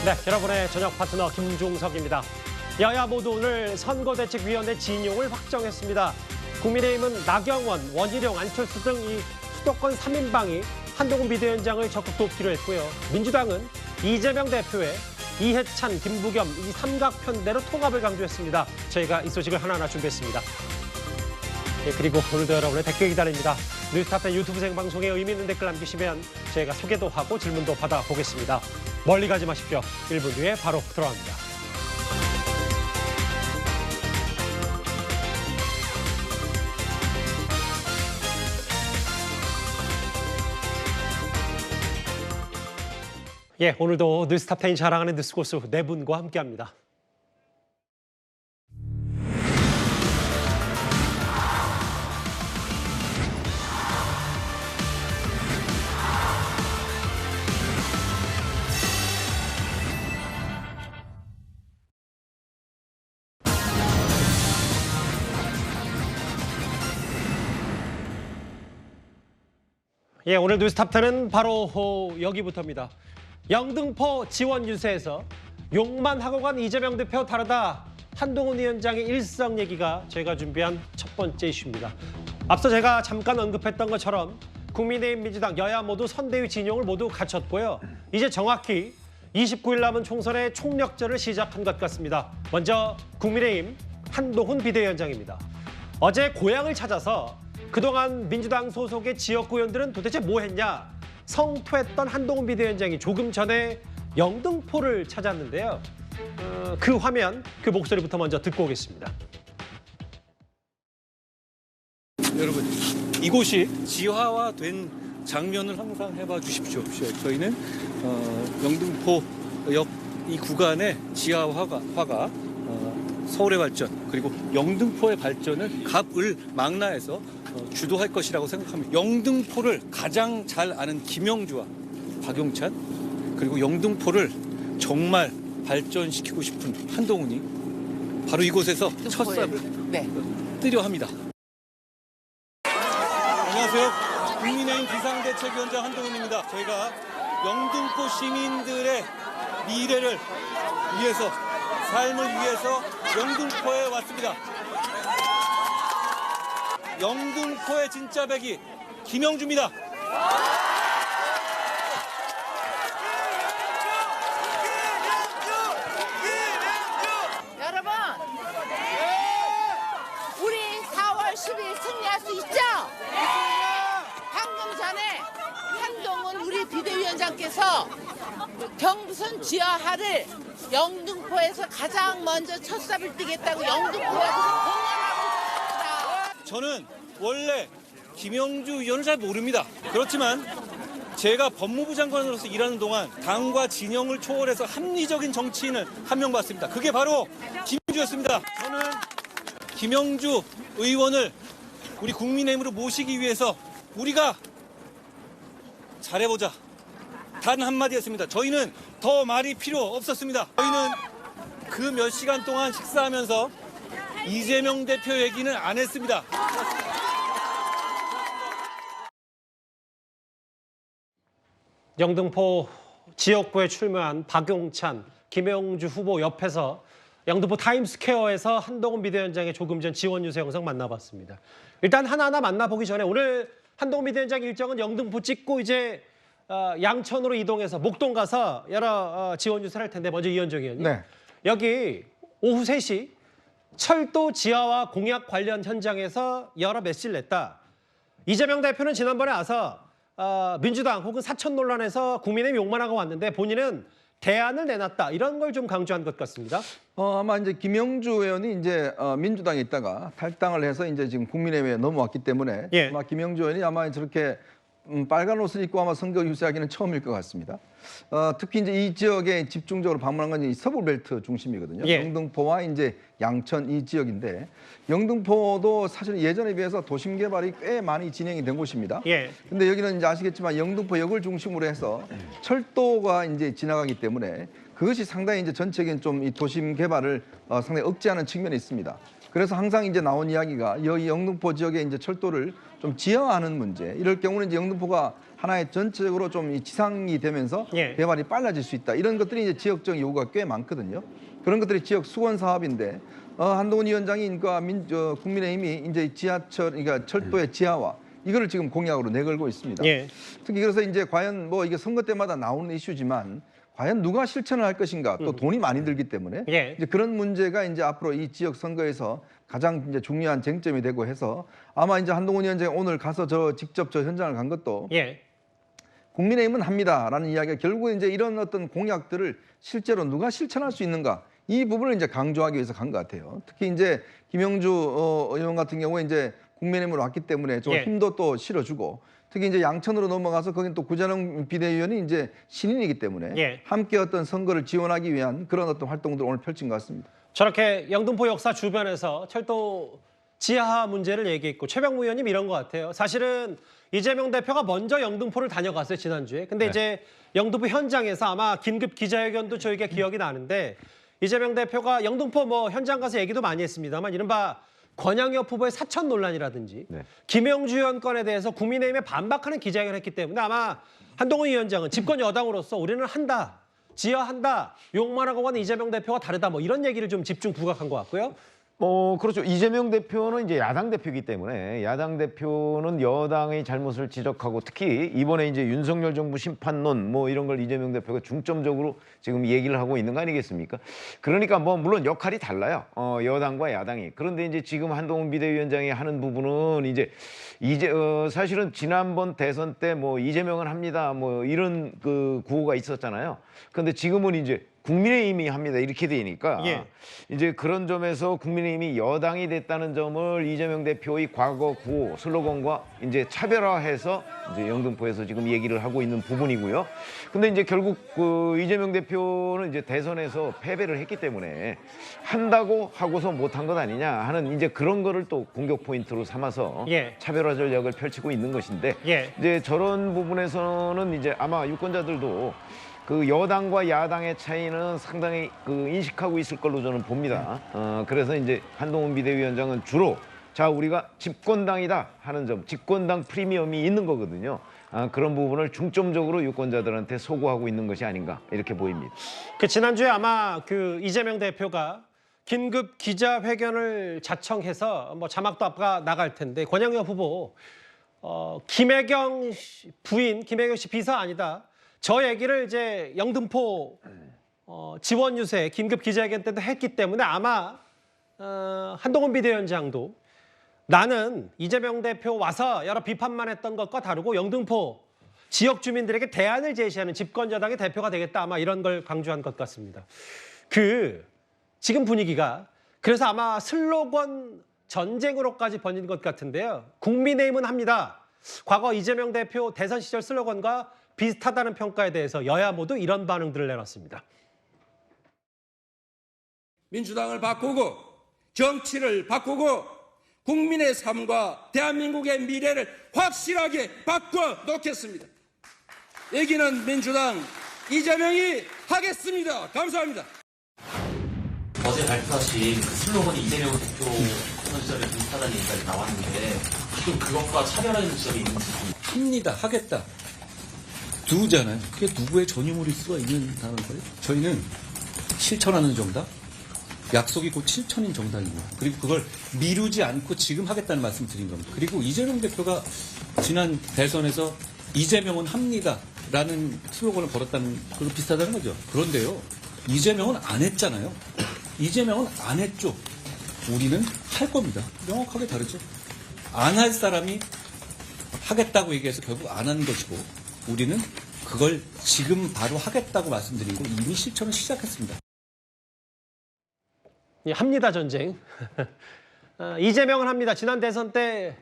네, 여러분의 저녁 파트너 김종석입니다. 여야 모두 오늘 선거대책위원회 진용을 확정했습니다. 국민의힘은 나경원, 원희룡, 안철수 등 이 수도권 3인방이 한동훈 비대위원장을 적극 돕기로 했고요. 민주당은 이재명 대표의 이해찬, 김부겸 이 삼각편대로 통합을 강조했습니다. 저희가 이 소식을 하나하나 준비했습니다. 네, 그리고 오늘도 여러분의 댓글 기다립니다. 뉴스타파 유튜브 생방송에 의미 있는 댓글 남기시면 저희가 소개도 하고 질문도 받아보겠습니다. 멀리 가지 마십시오. 1분 뒤에 바로 들어갑니다. 예, 오늘도 뉴스타파인 자랑하는 뉴스고수 네 분과 함께합니다. 예, 오늘 뉴스탑10은 바로 여기부터입니다. 영등포 지원 유세에서 욕만 하고 간 이재명 대표 다르다. 한동훈 위원장의 일성 얘기가 제가 준비한 첫 번째 이슈입니다. 앞서 제가 잠깐 언급했던 것처럼 국민의힘, 민주당, 여야 모두 선대위 진용을 모두 갖췄고요. 이제 정확히 29일 남은 총선의 총력전을 시작한 것 같습니다. 먼저 국민의힘 한동훈 비대위원장입니다. 어제 고향을 찾아서 그동안 민주당 소속의 지역구 의원들은 도대체 뭐 했냐? 성토했던 한동훈 비대위원장이 조금 전에 영등포를 찾았는데요. 그 화면, 그 목소리부터 먼저 듣고 오겠습니다. 여러분, 이곳이 지화화된 장면을 항상 해봐 주십시오. 저희는 영등포 옆 이 구간의 지하화가 서울의 발전 그리고 영등포의 발전을 갑을 망라해서 주도할 것이라고 생각합니다. 영등포를 가장 잘 아는 김영주와 박용찬 그리고 영등포를 정말 발전시키고 싶은 한동훈이 바로 이곳에서 첫 삽을 뜨려 합니다. 안녕하세요. 국민의힘 비상대책위원장 한동훈입니다. 저희가 영등포 시민들의 미래를 위해서 삶을 위해서 영등포에 왔습니다. 영등포의 진짜 백이 김영주입니다. 여러분, 우리 4월 10일 승리할 수 있죠? 방금 전에 한동훈 우리 비대위원장께서 경부선 지하화를 영등포에서 가장 먼저 첫 삽을 뜨겠다고 영등포에서 공언하고 있습니다. 저는 원래 김영주 의원을 잘 모릅니다. 그렇지만 제가 법무부 장관으로서 일하는 동안 당과 진영을 초월해서 합리적인 정치인을 한 명 봤습니다. 그게 바로 김영주였습니다. 저는 김영주 의원을 우리 국민의힘으로 모시기 위해서 우리가 잘해보자. 단 한마디였습니다. 저희는 더 말이 필요 없었습니다. 저희는 그 몇 시간 동안 식사하면서 이재명 대표 얘기는 안 했습니다. 영등포 지역구에 출마한 박용찬, 김영주 후보 옆에서 영등포 타임스퀘어에서 한동훈 비대위원장의 조금 전 지원 유세 영상 만나봤습니다. 일단 하나하나 만나보기 전에 오늘 한동훈 비대위원장 일정은 영등포 찍고 이제 양천으로 이동해서 목동 가서 여러 지원 유세를 할 텐데 먼저 이현정 의원님. 네. 여기 오후 3시 철도 지하화 공약 관련 현장에서 여러 메시지를 냈다. 이재명 대표는 지난번에 와서 민주당 혹은 사천 논란에서 국민의힘 욕만 하고 왔는데 본인은 대안을 내놨다. 이런 걸 좀 강조한 것 같습니다. 아마 이제 김영주 의원이 이제 민주당에 있다가 탈당을 해서 이제 지금 국민의힘에 넘어왔기 때문에 예. 아마 김영주 의원이 아마 저렇게 빨간 옷을 입고 아마 선거 유세하기는 처음일 것 같습니다. 특히 이제 이 지역에 집중적으로 방문한 건 이 서부벨트 중심이거든요. 예. 영등포와 이제 양천 이 지역인데 영등포도 사실 예전에 비해서 도심 개발이 꽤 많이 진행이 된 곳입니다. 예. 근데 여기는 이제 아시겠지만 영등포역을 중심으로 해서 철도가 이제 지나가기 때문에 그것이 상당히 이제 전체적인 좀 이 도심 개발을 상당히 억제하는 측면이 있습니다. 그래서 항상 이제 나온 이야기가 여기 영등포 지역에 이제 철도를 좀 지하하는 문제. 이럴 경우는 이제 영등포가 하나의 전체적으로 좀 이 지상이 되면서 예. 개발이 빨라질 수 있다. 이런 것들이 이제 지역적 요구가 꽤 많거든요. 그런 것들이 지역 수건 사업인데 한동훈 위원장이 그러니까 국민의힘이 이제 지하철, 그러니까 철도의 지하화 이거를 지금 공약으로 내걸고 있습니다. 예. 특히 그래서 이제 과연 뭐 이게 선거 때마다 나오는 이슈지만 과연 누가 실천을 할 것인가 또 돈이 많이 들기 때문에 예. 이제 그런 문제가 이제 앞으로 이 지역 선거에서 가장 이제 중요한 쟁점이 되고 해서 아마 이제 한동훈 위원장이 오늘 가서 직접 저 현장을 간 것도 예. 국민의힘은 합니다라는 이야기가 결국 이제 이런 어떤 공약들을 실제로 누가 실천할 수 있는가 이 부분을 이제 강조하기 위해서 간 것 같아요. 특히 이제 김영주 의원 같은 경우에 이제 국민의힘으로 왔기 때문에 좀 예. 힘도 또 실어주고 특히 이제 양천으로 넘어가서 거긴 또 구자룡 비대위원이 이제 신인이기 때문에 예. 함께 어떤 선거를 지원하기 위한 그런 어떤 활동들을 오늘 펼친 것 같습니다. 저렇게 영등포 역사 주변에서 철도 지하 문제를 얘기했고 최병무 의원님 이런 것 같아요. 사실은 이재명 대표가 먼저 영등포를 다녀갔어요, 지난주에. 근데 이제 영등포 현장에서 아마 긴급 기자회견도 저희가 기억이 나는데 이재명 대표가 영등포 뭐 현장 가서 얘기도 많이 했습니다만 이른바 권양엽 후보의 사천 논란이라든지 김영주 의원 건에 대해서 국민의힘에 반박하는 기자회견을 했기 때문에 아마 한동훈 위원장은 집권 여당으로서 우리는 한다. 지하한다. 욕만 하고 가는 이재명 대표가 다르다. 뭐 이런 얘기를 좀 집중 부각한 것 같고요. 그렇죠. 이재명 대표는 이제 야당 대표이기 때문에 야당 대표는 여당의 잘못을 지적하고 특히 이번에 이제 윤석열 정부 심판론 뭐 이런 걸 이재명 대표가 중점적으로 지금 얘기를 하고 있는 거 아니겠습니까? 그러니까 뭐 물론 역할이 달라요. 여당과 야당이. 그런데 이제 지금 한동훈 비대위원장이 하는 부분은 이제 사실은 지난번 대선 때 뭐 이재명은 합니다. 뭐 이런 그 구호가 있었잖아요. 그런데 지금은 이제 국민의힘이 합니다. 이렇게 되니까 예. 이제 그런 점에서 국민의힘이 여당이 됐다는 점을 이재명 대표의 과거 구호 슬로건과 이제 차별화해서 이제 영등포에서 지금 얘기를 하고 있는 부분이고요. 근데 이제 결국 그 이재명 대표는 이제 대선에서 패배를 했기 때문에 한다고 하고서 못한 것 아니냐 하는 이제 그런 거를 또 공격 포인트로 삼아서 예. 차별화 전략을 펼치고 있는 것인데 예. 이제 저런 부분에서는 이제 아마 유권자들도 그 여당과 야당의 차이는 상당히 그 인식하고 있을 걸로 저는 봅니다. 그래서 이제 한동훈 비대위원장은 주로 자 우리가 집권당이다 하는 점, 집권당 프리미엄이 있는 거거든요. 그런 부분을 중점적으로 유권자들한테 소구하고 있는 것이 아닌가 이렇게 보입니다. 그 지난주에 아마 그 이재명 대표가 긴급 기자회견을 자청해서 뭐 자막도 아까 나갈 텐데 권양엽 후보 김혜경 부인 김혜경 씨 비서 아니다. 저 얘기를 이제 영등포 지원 유세 긴급 기자회견 때도 했기 때문에 아마 한동훈 비대위원장도 나는 이재명 대표 와서 여러 비판만 했던 것과 다르고 영등포 지역 주민들에게 대안을 제시하는 집권 여당의 대표가 되겠다 아마 이런 걸 강조한 것 같습니다. 지금 분위기가 그래서 아마 슬로건 전쟁으로까지 번진 것 같은데요. 국민의힘은 합니다. 과거 이재명 대표 대선 시절 슬로건과 비슷하다는 평가에 대해서 여야 모두 이런 반응들을 내놨습니다. 민주당을 바꾸고 정치를 바꾸고 국민의 삶과 대한민국의 미래를 확실하게 바꿔놓겠습니다. 여기는 민주당 이재명이 하겠습니다. 감사합니다. 어제 발표하신 그 슬로건이 이재명 대표 대선 시절에 비슷하다는 얘기까지 나왔는데 지금 그것과 차별화된 지점이 있는지 합니다. 하겠다. 두잖아요. 그게 누구의 전유물일 수가 있는 단어인가요? 저희는 실천하는 정당, 약속이 곧 실천인 정당이고 그리고 그걸 미루지 않고 지금 하겠다는 말씀 드린 겁니다. 그리고 이재명 대표가 지난 대선에서 이재명은 합니다라는 슬로건을 걸었다는 그거 비슷하다는 거죠. 그런데요. 이재명은 안 했잖아요. 이재명은 안 했죠. 우리는 할 겁니다. 명확하게 다르죠. 안 할 사람이 하겠다고 얘기해서 결국 안 한 것이고 우리는 그걸 지금 바로 하겠다고 말씀드리고 이미 실천을 시작했습니다. 합니다 전쟁. 이재명은 합니다. 지난 대선 때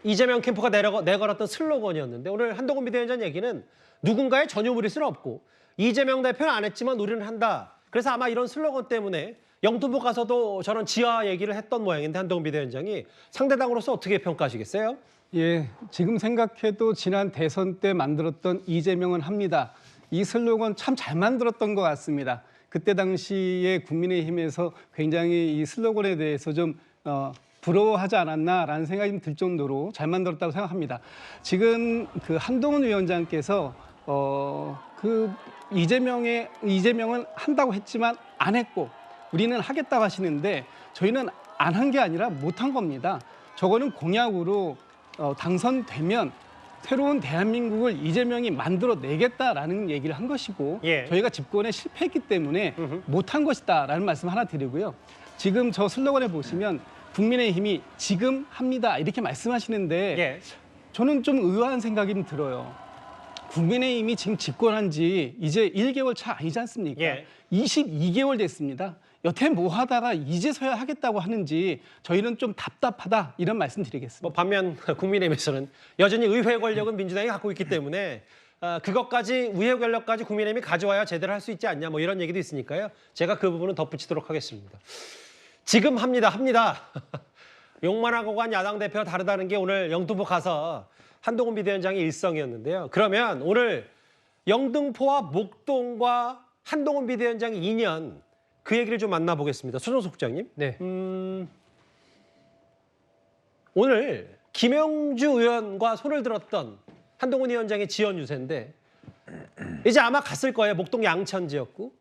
이재명 캠프가 내걸었던 슬로건이었는데 오늘 한동훈 비대위원장 얘기는 누군가의 전유물일 수는 없고 이재명 대표는 안 했지만 우리는 한다. 그래서 아마 이런 슬로건 때문에 영등포 가서도 저런 지하 얘기를 했던 모양인데 한동훈 비대위원장이 상대당으로서 어떻게 평가하시겠어요? 예, 지금 생각해도 지난 대선 때 만들었던 이재명은 합니다. 이 슬로건 참 잘 만들었던 것 같습니다. 그때 당시에 국민의힘에서 굉장히 이 슬로건에 대해서 좀 부러워하지 않았나라는 생각이 좀 들 정도로 잘 만들었다고 생각합니다. 지금 그 한동훈 위원장께서 그 이재명은 한다고 했지만 안 했고 우리는 하겠다고 하시는데 저희는 안 한 게 아니라 못 한 겁니다. 저거는 공약으로 당선되면 새로운 대한민국을 이재명이 만들어내겠다라는 얘기를 한 것이고 예. 저희가 집권에 실패했기 때문에 못한 것이다라는 말씀 하나 드리고요. 지금 저 슬로건에 보시면 국민의힘이 지금 합니다 이렇게 말씀하시는데 예. 저는 좀 의아한 생각이 좀 들어요. 국민의힘이 지금 집권한 지 이제 1개월 차 아니지 않습니까? 예. 22개월 됐습니다. 여태 뭐 하다가 이제서야 하겠다고 하는지 저희는 좀 답답하다 이런 말씀 드리겠습니다. 뭐 반면 국민의힘에서는 여전히 의회 권력은 민주당이 갖고 있기 때문에 그것까지 의회 권력까지 국민의힘이 가져와야 제대로 할 수 있지 않냐 뭐 이런 얘기도 있으니까요. 제가 그 부분은 덧붙이도록 하겠습니다. 지금 합니다. 욕만 하고 간 야당 대표와 다르다는 게 오늘 영등포 가서 한동훈 비대위원장의 일성이었는데요. 그러면 오늘 영등포와 목동과 한동훈 비대위원장의 인연 그 얘기를 좀 만나보겠습니다. 손정숙 국장님. 네. 오늘 김영주 의원과 손을 들었던 한동훈 위원장의 지원 유세인데 이제 아마 갔을 거예요. 목동 양천 지역구.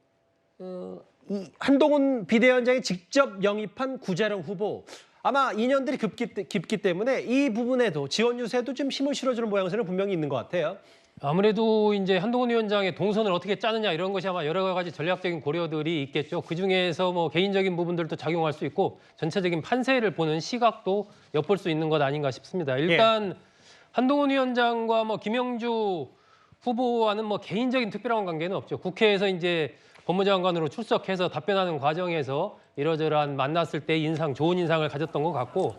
이 한동훈 비대위원장이 직접 영입한 구재령 후보. 아마 인연들이 깊기 때문에 이 부분에도 지원 유세도 좀 힘을 실어주는 모양새는 분명히 있는 것 같아요. 아무래도 이제 한동훈 위원장의 동선을 어떻게 짜느냐 이런 것이 아마 여러 가지 전략적인 고려들이 있겠죠. 그중에서 뭐 개인적인 부분들도 작용할 수 있고 전체적인 판세를 보는 시각도 엿볼 수 있는 것 아닌가 싶습니다. 일단 한동훈 위원장과 뭐 김영주 후보와는 뭐 개인적인 특별한 관계는 없죠. 국회에서 이제 법무장관으로 출석해서 답변하는 과정에서 이러저러한 만났을 때 좋은 인상을 가졌던 것 같고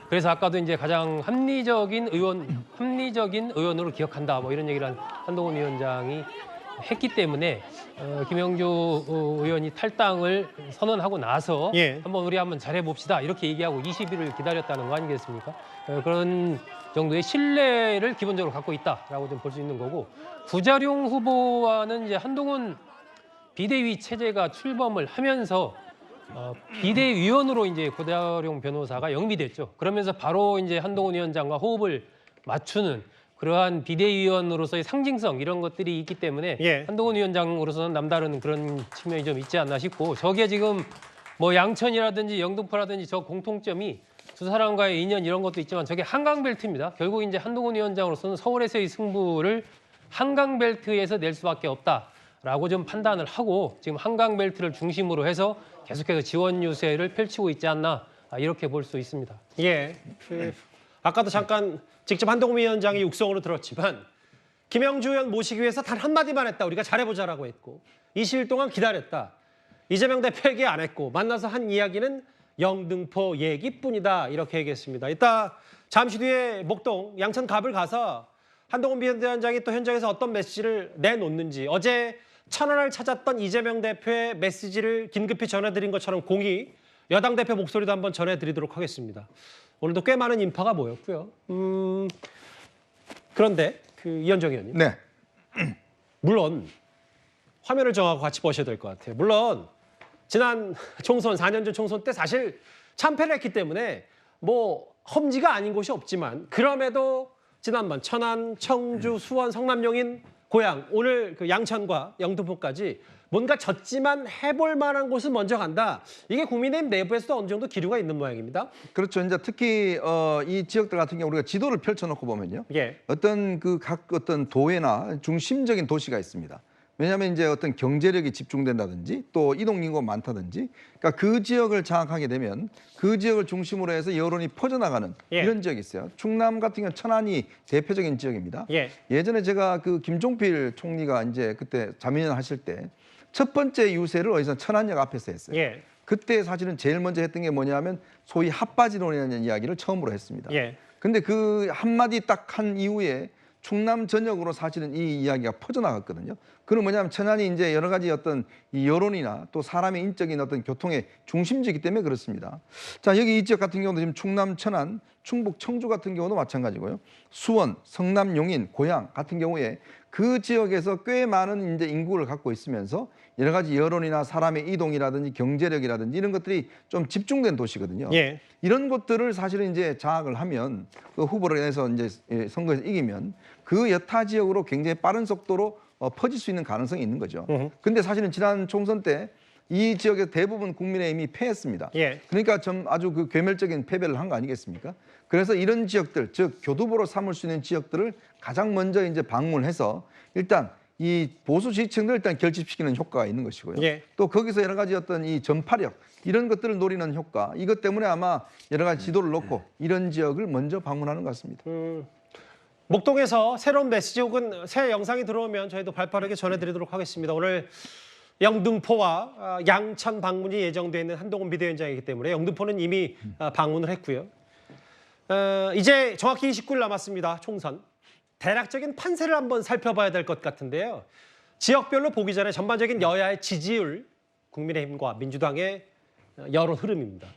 그래서 아까도 이제 가장 합리적인 의원으로 기억한다 뭐 이런 얘기를 한동훈 위원장이 했기 때문에 김영주 의원이 탈당을 선언하고 나서 한번 잘해봅시다 이렇게 얘기하고 20일을 기다렸다는 거 아니겠습니까? 그런 정도의 신뢰를 기본적으로 갖고 있다라고 좀 볼 수 있는 거고 구자룡 후보와는 이제 한동훈 비대위 체제가 출범을 하면서 비대위원으로 이제 구자룡 변호사가 영입이 됐죠. 그러면서 바로 이제 한동훈 위원장과 호흡을 맞추는 그러한 비대위원으로서의 상징성 이런 것들이 있기 때문에 한동훈 위원장으로서는 남다른 그런 측면이 좀 있지 않나 싶고 저게 지금 뭐 양천이라든지 영등포라든지 저 공통점이 두 사람과의 인연 이런 것도 있지만 저게 한강벨트입니다. 결국 이제 한동훈 위원장으로서는 서울에서의 승부를 한강벨트에서 낼 수밖에 없다라고 좀 판단을 하고 지금 한강벨트를 중심으로 해서 계속해서 지원 유세를 펼치고 있지 않나 이렇게 볼 수 있습니다. 아까도 잠깐 직접 한동훈 위원장이 육성으로 들었지만 김영주 의원 모시기 위해서 단 한마디만 했다. 우리가 잘해보자라고 했고 20일 동안 기다렸다. 이재명 대표에게 안 했고 만나서 한 이야기는 영등포 얘기뿐이다. 이렇게 얘기했습니다. 이따 잠시 뒤에 목동 양천 갑을 가서 한동훈 비대위원장이 또 현장에서 어떤 메시지를 내놓는지 어제 천안을 찾았던 이재명 대표의 메시지를 긴급히 전해드린 것처럼 공히 여당 대표 목소리도 한번 전해드리도록 하겠습니다. 오늘도 꽤 많은 인파가 모였고요. 그런데 이현정 의원님. 네. 물론 화면을 정하고 같이 보셔야 될 것 같아요. 물론 지난 총선 4년 전 총선 때 사실 참패를 했기 때문에 뭐 험지가 아닌 곳이 없지만 그럼에도 지난번 천안, 청주, 수원, 성남, 용인, 고양 오늘 그 양천과 영등포까지 뭔가 졌지만 해볼 만한 곳은 먼저 간다. 이게 국민의힘 내부에서도 어느 정도 기류가 있는 모양입니다. 그렇죠. 이제 특히 이 지역들 같은 경우 우리가 지도를 펼쳐놓고 보면요, 어떤 어떤 도회나 중심적인 도시가 있습니다. 왜냐하면 이제 어떤 경제력이 집중된다든지 또 이동 인구가 많다든지, 그러니까 그 지역을 장악하게 되면 그 지역을 중심으로 해서 여론이 퍼져나가는 이런 지역이 있어요. 충남 같은 경우 천안이 대표적인 지역입니다. 예전에 제가 그 김종필 총리가 이제 그때 자민련 하실 때 첫 번째 유세를 어디서 천안역 앞에서 했어요. 그때 사실은 제일 먼저 했던 게 뭐냐면 소위 핫바지론이라는 이야기를 처음으로 했습니다. 근데 그 한마디 딱 한 이후에 충남 전역으로 사실은 이 이야기가 퍼져나갔거든요. 그건 뭐냐면 천안이 이제 여러 가지 어떤 이 여론이나 또 사람의 인적인 어떤 교통의 중심지이기 때문에 그렇습니다. 자, 여기 이 지역 같은 경우도 지금 충남 천안, 충북 청주 같은 경우도 마찬가지고요. 수원, 성남 용인, 고양 같은 경우에 그 지역에서 꽤 많은 이제 인구를 갖고 있으면서 여러 가지 여론이나 사람의 이동이라든지 경제력이라든지 이런 것들이 좀 집중된 도시거든요. 예. 이런 것들을 사실은 이제 장악을 하면 그 후보를 해서 이제 선거에서 이기면 그 여타 지역으로 굉장히 빠른 속도로 퍼질 수 있는 가능성이 있는 거죠. 근데 사실은 지난 총선 때 이 지역의 대부분 국민의힘이 패했습니다. 예. 그러니까 좀 아주 그 괴멸적인 패배를 한 거 아니겠습니까? 그래서 이런 지역들, 즉 교두보로 삼을 수 있는 지역들을 가장 먼저 이제 방문해서 일단 이 보수 지지층들 일단 결집시키는 효과가 있는 것이고요. 예. 또 거기서 여러 가지 어떤 이 전파력 이런 것들을 노리는 효과, 이것 때문에 아마 여러 가지 지도를 놓고 이런 지역을 먼저 방문하는 것 같습니다. 목동에서 새로운 메시지 혹은 새 영상이 들어오면 저희도 발빠르게 전해드리도록 하겠습니다. 오늘 영등포와 양천 방문이 예정돼 있는 한동훈 비대위원장이기 때문에 영등포는 이미 방문을 했고요. 이제 정확히 29일 남았습니다. 총선. 대략적인 판세를 한번 살펴봐야 될 것 같은데요. 지역별로 보기 전에 전반적인 여야의 지지율, 국민의힘과 민주당의 여론 흐름입니다.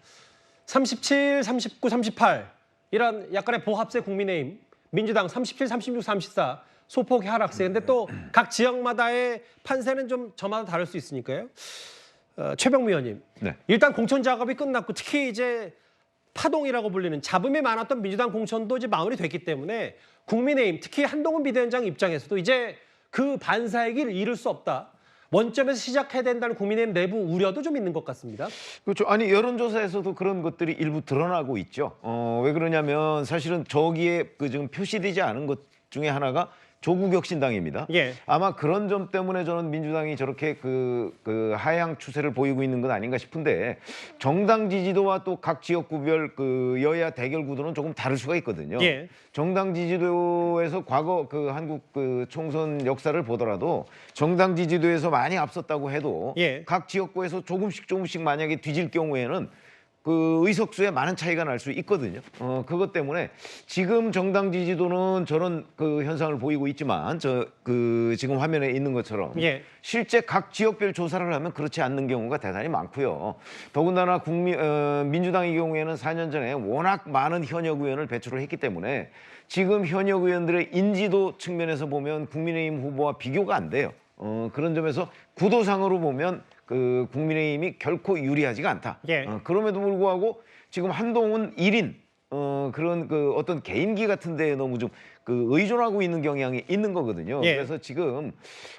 37, 39, 38 이런 약간의 보합세 국민의힘, 민주당 37, 36, 34 소폭의 하락세. 근데 또 각 지역마다의 판세는 좀 저마다 다를 수 있으니까요. 최병무 의원님, 네. 일단 공천 작업이 끝났고 특히 이제 파동이라고 불리는 잡음이 많았던 민주당 공천도 이제 마무리 됐기 때문에 국민의힘, 특히 한동훈 비대위원장 입장에서도 이제 그 반사의 길을 잃을 수 없다. 원점에서 시작해야 된다는 국민의힘 내부 우려도 좀 있는 것 같습니다. 그렇죠. 아니 여론조사에서도 그런 것들이 일부 드러나고 있죠. 왜 그러냐면 사실은 저기에 그 지금 표시되지 않은 것 중에 하나가 조국혁신당입니다. 예. 아마 그런 점 때문에 저는 민주당이 저렇게 그 하향 추세를 보이고 있는 건 아닌가 싶은데 정당 지지도와 또 각 지역구별 그 여야 대결 구도는 조금 다를 수가 있거든요. 예. 정당 지지도에서 과거 그 한국 그 총선 역사를 보더라도 정당 지지도에서 많이 앞섰다고 해도 예. 각 지역구에서 조금씩 만약에 뒤질 경우에는 그 의석수에 많은 차이가 날 수 있거든요. 그것 때문에 지금 정당 지지도는 저런 그 현상을 보이고 있지만 그 지금 화면에 있는 것처럼 예. 실제 각 지역별 조사를 하면 그렇지 않는 경우가 대단히 많고요. 더군다나 민주당의 경우에는 4년 전에 워낙 많은 현역 의원을 배출을 했기 때문에 지금 현역 의원들의 인지도 측면에서 보면 국민의힘 후보와 비교가 안 돼요. 그런 점에서 구도상으로 보면 그 국민의힘이 결코 유리하지가 않다. 예. 그럼에도 불구하고 지금 한동훈 1인 그런 그 어떤 개인기 같은 데에 너무 좀 그 의존하고 있는 경향이 있는 거거든요. 예. 그래서 지금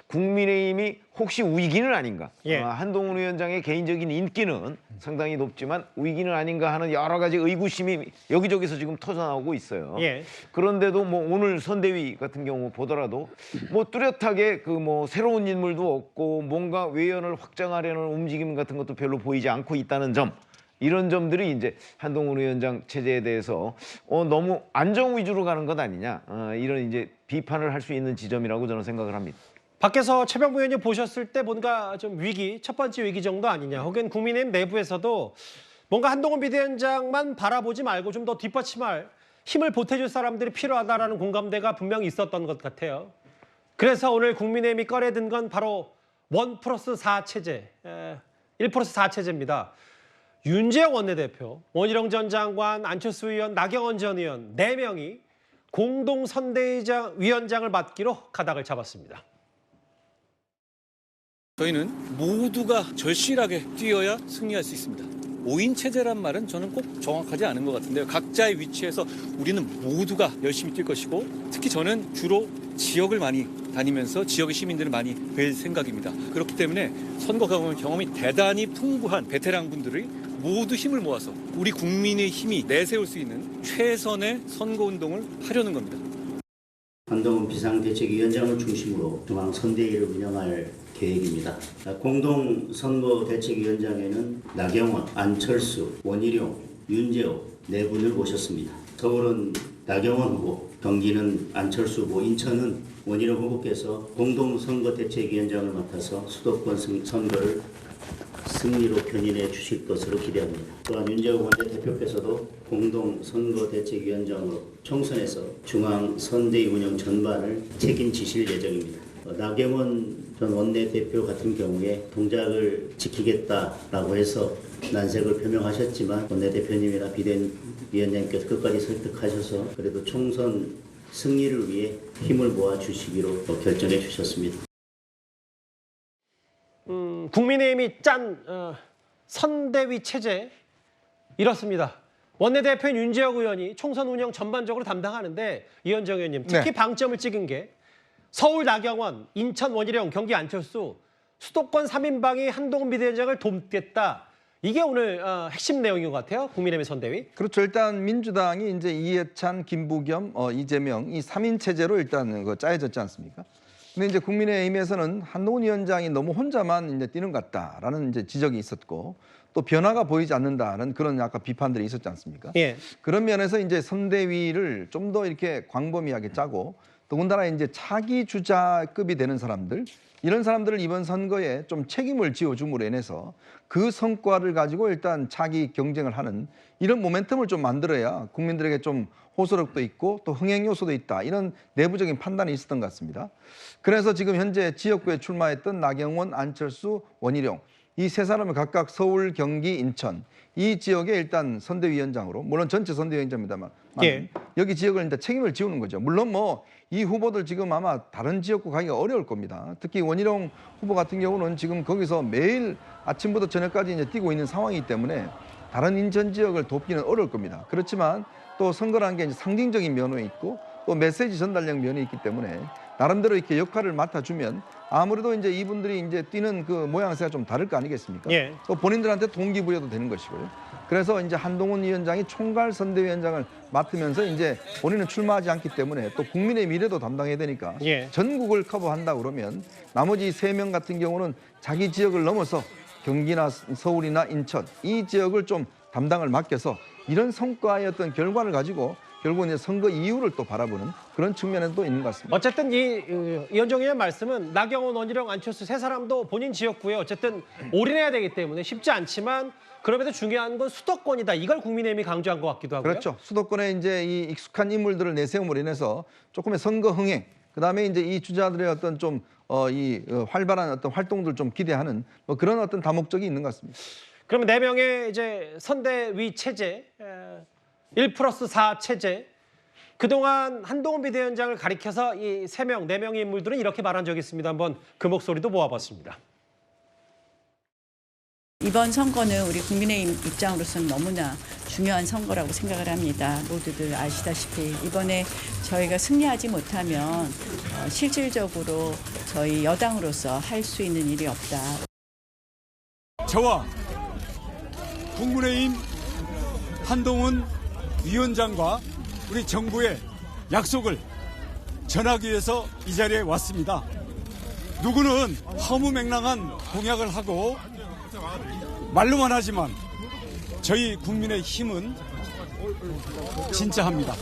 국민의힘이 혹시 위기는 아닌가? 예. 한동훈 위원장의 개인적인 인기는 상당히 높지만 위기는 아닌가 하는 여러 가지 의구심이 여기저기서 지금 터져나오고 있어요. 예. 그런데도 뭐 오늘 선대위 같은 경우 보더라도 뭐 뚜렷하게 그 뭐 새로운 인물도 없고 뭔가 외연을 확장하려는 움직임 같은 것도 별로 보이지 않고 있다는 점. 이런 점들이 이제 한동훈 위원장 체제에 대해서 너무 안정 위주로 가는 것 아니냐 이런 이제 비판을 할 수 있는 지점이라고 저는 생각을 합니다. 밖에서 최병무 의원님 보셨을 때 뭔가 좀 위기, 첫 번째 위기 정도 아니냐. 혹은 국민의힘 내부에서도 뭔가 한동훈 비대위원장만 바라보지 말고 좀 더 뒷받침할 힘을 보태줄 사람들이 필요하다라는 공감대가 분명히 있었던 것 같아요. 그래서 오늘 국민의힘이 꺼내든 건 바로 1+4 체제, 1+4 체제입니다. 윤재영 원내대표, 원희룡 전 장관, 안철수 의원, 나경원 전 의원 4명이 공동 선대위원장을 맡기로 가닥을 잡았습니다. 저희는 모두가 절실하게 뛰어야 승리할 수 있습니다. 5인 체제란 말은 저는 꼭 정확하지 않은 것 같은데요. 각자의 위치에서 우리는 모두가 열심히 뛸 것이고 특히 저는 주로 지역을 많이 다니면서 지역의 시민들을 많이 뵐 생각입니다. 그렇기 때문에 선거 경험이 대단히 풍부한 베테랑 분들이 모두 힘을 모아서 우리 국민의 힘이 내세울 수 있는 최선의 선거운동을 하려는 겁니다. 한동훈 비상대책위원장을 중심으로 중앙선대위를 운영할 계획입니다. 공동선거대책위원장에는 나경원, 안철수, 원희룡, 윤재옥 4분을 모셨습니다. 서울은 나경원 후보, 경기는 안철수 후보, 인천은 원희룡 후보께서 공동선거대책위원장을 맡아서 수도권 선거를 승리로 견인해 주실 것으로 기대합니다. 또한 윤재욱 원내대표께서도 공동선거대책위원장으로 총선에서 중앙선대위 운영 전반을 책임지실 예정입니다. 나경원 전 원내대표 같은 경우에 동작을 지키겠다라고 해서 난색을 표명하셨지만 원내대표님이나 비대위원장님께서 끝까지 설득하셔서 그래도 총선 승리를 위해 힘을 모아 주시기로 결정해 주셨습니다. 국민의힘이 짠 선대위 체제 이렇습니다. 원내대표인 윤재혁 의원이 총선 운영 전반적으로 담당하는데 이현정 의원님 특히 네. 방점을 찍은 게 서울 나경원, 인천 원희룡, 경기 안철수 수도권 3인방이 한동훈 비대위원장을 돕겠다. 이게 오늘 핵심 내용인 것 같아요. 국민의힘 선대위. 그렇죠. 일단 민주당이 이제 이해찬, 김부겸, 이재명 이 3인 체제로 일단 짜여졌지 않습니까? 근데 이제 국민의힘에서는 한동훈 위원장이 너무 혼자만 이제 뛰는 것 같다라는 이제 지적이 있었고 또 변화가 보이지 않는다는 그런 약간 비판들이 있었지 않습니까? 예. 그런 면에서 이제 선대위를 좀 더 이렇게 광범위하게 짜고 더군다나 이제 차기 주자급이 되는 사람들 이런 사람들을 이번 선거에 좀 책임을 지어줌으로 인해서 그 성과를 가지고 일단 차기 경쟁을 하는 이런 모멘텀을 좀 만들어야 국민들에게 좀 호소력도 있고 또 흥행 요소도 있다. 이런 내부적인 판단이 있었던 것 같습니다. 그래서 지금 현재 지역구에 출마했던 나경원, 안철수, 원희룡 이 세 사람을 각각 서울, 경기, 인천 이 지역에 일단 선대위원장으로 물론 전체 선대위원장입니다만 예. 여기 지역을 일단 책임을 지우는 거죠. 물론 뭐 이 후보들 지금 아마 다른 지역구 가기가 어려울 겁니다. 특히 원희룡 후보 같은 경우는 지금 거기서 매일 아침부터 저녁까지 이제 뛰고 있는 상황이기 때문에 다른 인천 지역을 돕기는 어려울 겁니다. 그렇지만 또 선거라는 게 이제 상징적인 면이 있고 또 메시지 전달력 면이 있기 때문에 나름대로 이렇게 역할을 맡아주면 아무래도 이제 이분들이 이제 뛰는 그 모양새가 좀 다를 거 아니겠습니까? 예. 또 본인들한테 동기부여도 되는 것이고요. 그래서 이제 한동훈 위원장이 총괄 선대위원장을 맡으면서 이제 본인은 출마하지 않기 때문에 또 국민의 미래도 담당해야 되니까 예. 전국을 커버한다 그러면 나머지 3명 같은 경우는 자기 지역을 넘어서 경기나 서울이나 인천 이 지역을 좀 담당을 맡겨서 이런 성과의 어떤 결과를 가지고 결국은 이제 선거 이후를 또 바라보는 그런 측면에도 또 있는 것 같습니다. 어쨌든 이현정 의원 말씀은 나경원, 원희룡, 안철수 세 사람도 본인 지역구에 어쨌든 올인해야 되기 때문에 쉽지 않지만 그럼에도 중요한 건 수도권이다. 이걸 국민의힘이 강조한 것 같기도 하고요. 그렇죠. 수도권에 이제 이 익숙한 인물들을 내세움으로 인해서 조금의 선거 흥행, 그다음에 이제 이 주자들의 어떤 좀 활발한 어떤 활동들 좀 기대하는 뭐 그런 어떤 다목적이 있는 것 같습니다. 그러면 4명의 이제 선대위 체제, 1+4 체제. 그동안 한동훈 비대위원장을 가리켜서 이 3명, 4명의 인물들은 이렇게 말한 적이 있습니다. 한번 그 목소리도 모아봤습니다. 이번 선거는 우리 국민의힘 입장으로서는 너무나 중요한 선거라고 생각을 합니다. 모두들 아시다시피 이번에 저희가 승리하지 못하면 실질적으로 저희 여당으로서 할 수 있는 일이 없다. 저와 국민의힘 한동훈 위원장과 우리 정부의 약속을 전하기 위해서 이 자리에 왔습니다. 누구는 허무맹랑한 공약을 하고 말로만 하지만 저희 국민의 힘은 진짜 합니다.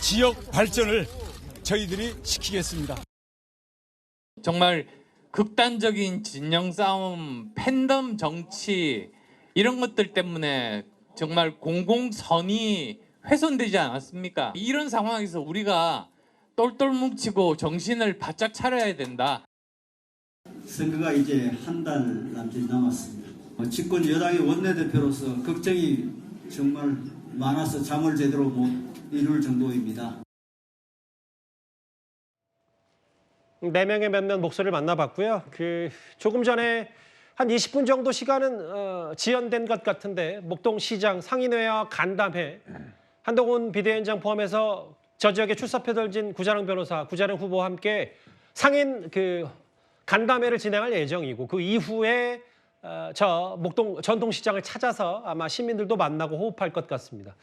지역 발전을 저희들이 시키겠습니다. 정말 극단적인 진영 싸움, 팬덤 정치 이런 것들 때문에 정말 공공선이 훼손되지 않았습니까? 이런 상황에서 우리가 똘똘 뭉치고 정신을 바짝 차려야 된다. 선거가 이제 한 달 남짓 남았습니다. 집권 여당의 원내대표로서 걱정이 정말 많아서 잠을 제대로 못 이룰 정도입니다. 4명의 몇몇 목소리를 만나봤고요. 조금 전에 한 20분 정도 시간은 지연된 것 같은데 목동시장 상인회와 간담회, 한동훈 비대위원장 포함해서 저 지역에 출사표 던진 구자령 변호사, 구자령 후보와 함께 상인 간담회를 진행할 예정이고 그 이후에 저 목동 전통시장을 찾아서 아마 시민들도 만나고 호흡할 것 같습니다.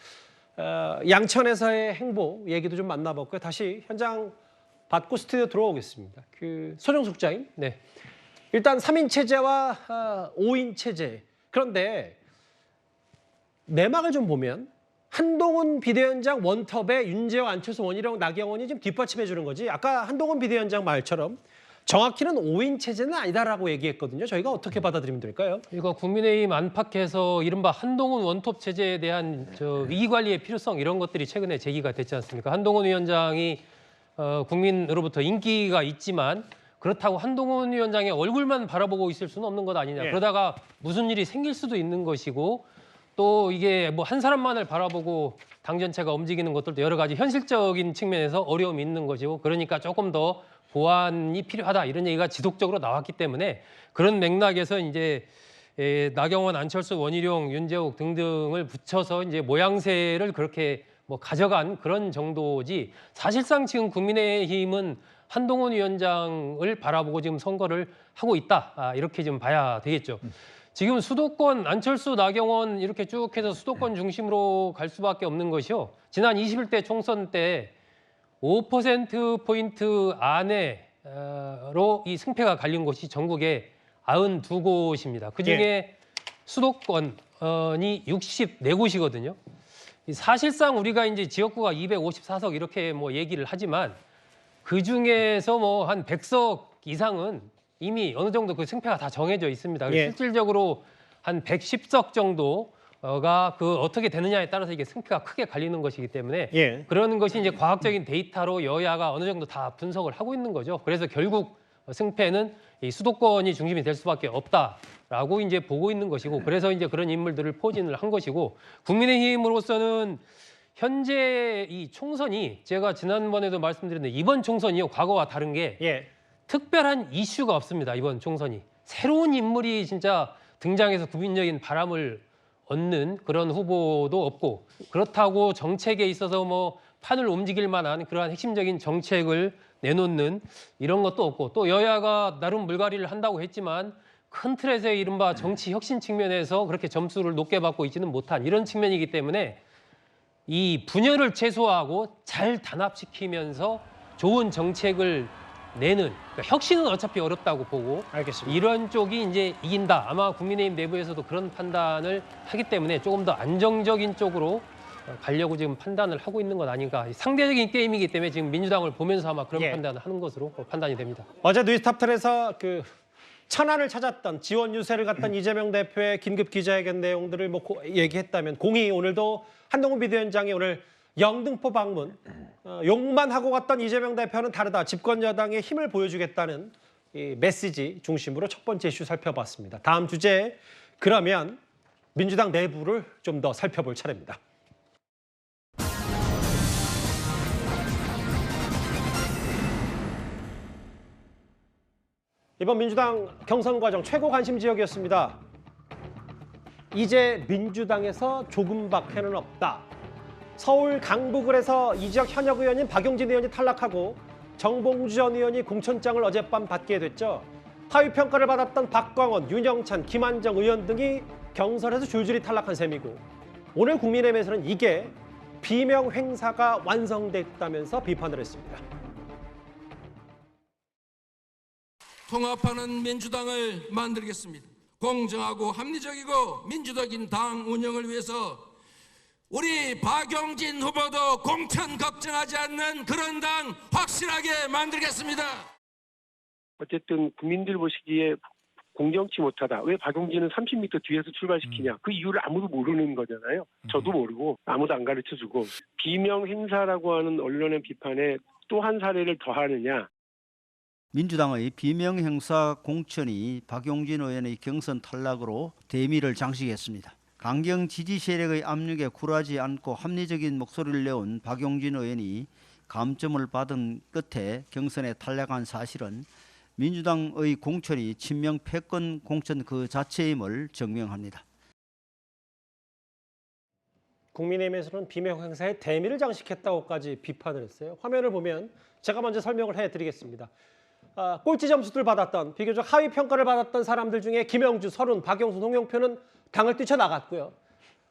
양천에서의 행보 얘기도 좀 만나봤고요. 다시 현장 받고 스튜디오 들어오겠습니다. 소정숙 장님, 네. 일단 3인 체제와 5인 체제. 그런데 내막을 좀 보면 한동훈 비대위원장 원톱에 윤재호, 안철수, 원희룡, 나경원이 지금 뒷받침해 주는 거지. 아까 한동훈 비대위원장 말처럼 정확히는 5인 체제는 아니다라고 얘기했거든요. 저희가 어떻게 받아들이면 될까요? 이거 국민의힘 안팎에서 이른바 한동훈 원톱 체제에 대한 위기 관리의 필요성 이런 것들이 최근에 제기가 됐지 않습니까? 한동훈 위원장이 국민으로부터 인기가 있지만 그렇다고 한동훈 위원장의 얼굴만 바라보고 있을 수는 없는 것 아니냐. 예. 그러다가 무슨 일이 생길 수도 있는 것이고 또 이게 뭐 한 사람만을 바라보고 당 전체가 움직이는 것들도 여러 가지 현실적인 측면에서 어려움이 있는 것이고 그러니까 조금 더 보완이 필요하다 이런 얘기가 지속적으로 나왔기 때문에 그런 맥락에서 이제 나경원, 안철수, 원희룡, 윤재욱 등등을 붙여서 이제 모양새를 그렇게 뭐 가져간 그런 정도지 사실상 지금 국민의힘은 한동훈 위원장을 바라보고 지금 선거를 하고 있다 이렇게 좀 봐야 되겠죠. 지금 수도권 안철수, 나경원 이렇게 쭉 해서 수도권 중심으로 갈 수밖에 없는 것이요. 지난 21대 총선 때 5%포인트 안에로 이 승패가 갈린 곳이 전국에 92곳입니다. 그중에 수도권이 64곳이거든요. 사실상 우리가 이제 지역구가 254석 이렇게 뭐 얘기를 하지만 그중에서 뭐 한 100석 이상은 이미 어느 정도 그 승패가 다 정해져 있습니다. 예. 실질적으로 한 110석 정도가 그 어떻게 되느냐에 따라서 이게 승패가 크게 갈리는 것이기 때문에 예. 그런 것이 이제 과학적인 데이터로 여야가 어느 정도 다 분석을 하고 있는 거죠. 그래서 결국 승패는 이 수도권이 중심이 될 수밖에 없다라고 이제 보고 있는 것이고 그래서 이제 그런 인물들을 포진을 한 것이고 국민의힘으로서는 현재 이 총선이 제가 지난번에도 말씀드렸는데 이번 총선이요 과거와 다른 게 예. 특별한 이슈가 없습니다. 이번 총선이 새로운 인물이 진짜 등장해서 국민적인 바람을 얻는 그런 후보도 없고 그렇다고 정책에 있어서 뭐 판을 움직일 만한 그러한 핵심적인 정책을 내놓는 이런 것도 없고 또 여야가 나름 물갈이를 한다고 했지만 큰 틀에서의 이른바 정치 혁신 측면에서 그렇게 점수를 높게 받고 있지는 못한 이런 측면이기 때문에 이 분열을 최소화하고 잘 단합시키면서 좋은 정책을 내는 그러니까 혁신은 어차피 어렵다고 보고 알겠습니다. 이런 쪽이 이제 이긴다. 아마 국민의힘 내부에서도 그런 판단을 하기 때문에 조금 더 안정적인 쪽으로 가려고 지금 판단을 하고 있는 건 아닌가. 상대적인 게임이기 때문에 지금 민주당을 보면서 아마 그런 예. 판단을 하는 것으로 판단이 됩니다. 어제 뉴스탑텐에서 그 천안을 찾았던 지원 유세를 갔던 이재명 대표의 긴급 기자회견 내용들을 뭐 얘기했다면 공이 오늘도 한동훈 비대위원장이 오늘 영등포 방문 욕만 하고 갔던 이재명 대표는 다르다. 집권 여당의 힘을 보여주겠다는 이 메시지 중심으로 첫 번째 이슈 살펴봤습니다. 다음 주제 그러면 민주당 내부를 좀 더 살펴볼 차례입니다. 이번 민주당 경선 과정 최고 관심 지역이었습니다. 이제 민주당에서 조금밖에는 없다. 서울 강북을에서 이 지역 현역 의원인 박용진 의원이 탈락하고 정봉주 전 의원이 공천장을 어젯밤 받게 됐죠. 하위 평가를 받았던 박광원, 윤영찬, 김한정 의원 등이 경선에서 줄줄이 탈락한 셈이고 오늘 국민의힘에서는 이게 비명 행사가 완성됐다면서 비판을 했습니다. 통합하는 민주당을 만들겠습니다. 공정하고 합리적이고 민주적인 당 운영을 위해서 우리 박용진 후보도 공천 걱정하지 않는 그런 당 확실하게 만들겠습니다. 어쨌든 국민들 보시기에 공정치 못하다. 왜 박용진은 30m 뒤에서 출발시키냐. 그 이유를 아무도 모르는 거잖아요. 저도 모르고 아무도 안 가르쳐주고. 비명 행사라고 하는 언론의 비판에 또 한 사례를 더하느냐. 민주당의 비명 행사 공천이 박용진 의원의 경선 탈락으로 대미를 장식했습니다. 강경 지지 세력의 압력에 굴하지 않고 합리적인 목소리를 내온 박용진 의원이 감점을 받은 끝에 경선에 탈락한 사실은 민주당의 공천이 친명 패권 공천 그 자체임을 증명합니다. 국민의힘에서는 비명 행사에 대미를 장식했다고까지 비판을 했어요. 화면을 보면 제가 먼저 설명을 해드리겠습니다. 꼴찌 점수들 받았던 비교적 하위 평가를 받았던 사람들 중에 김영주, 설훈, 박영수, 홍영표는 당을 뛰쳐나갔고요.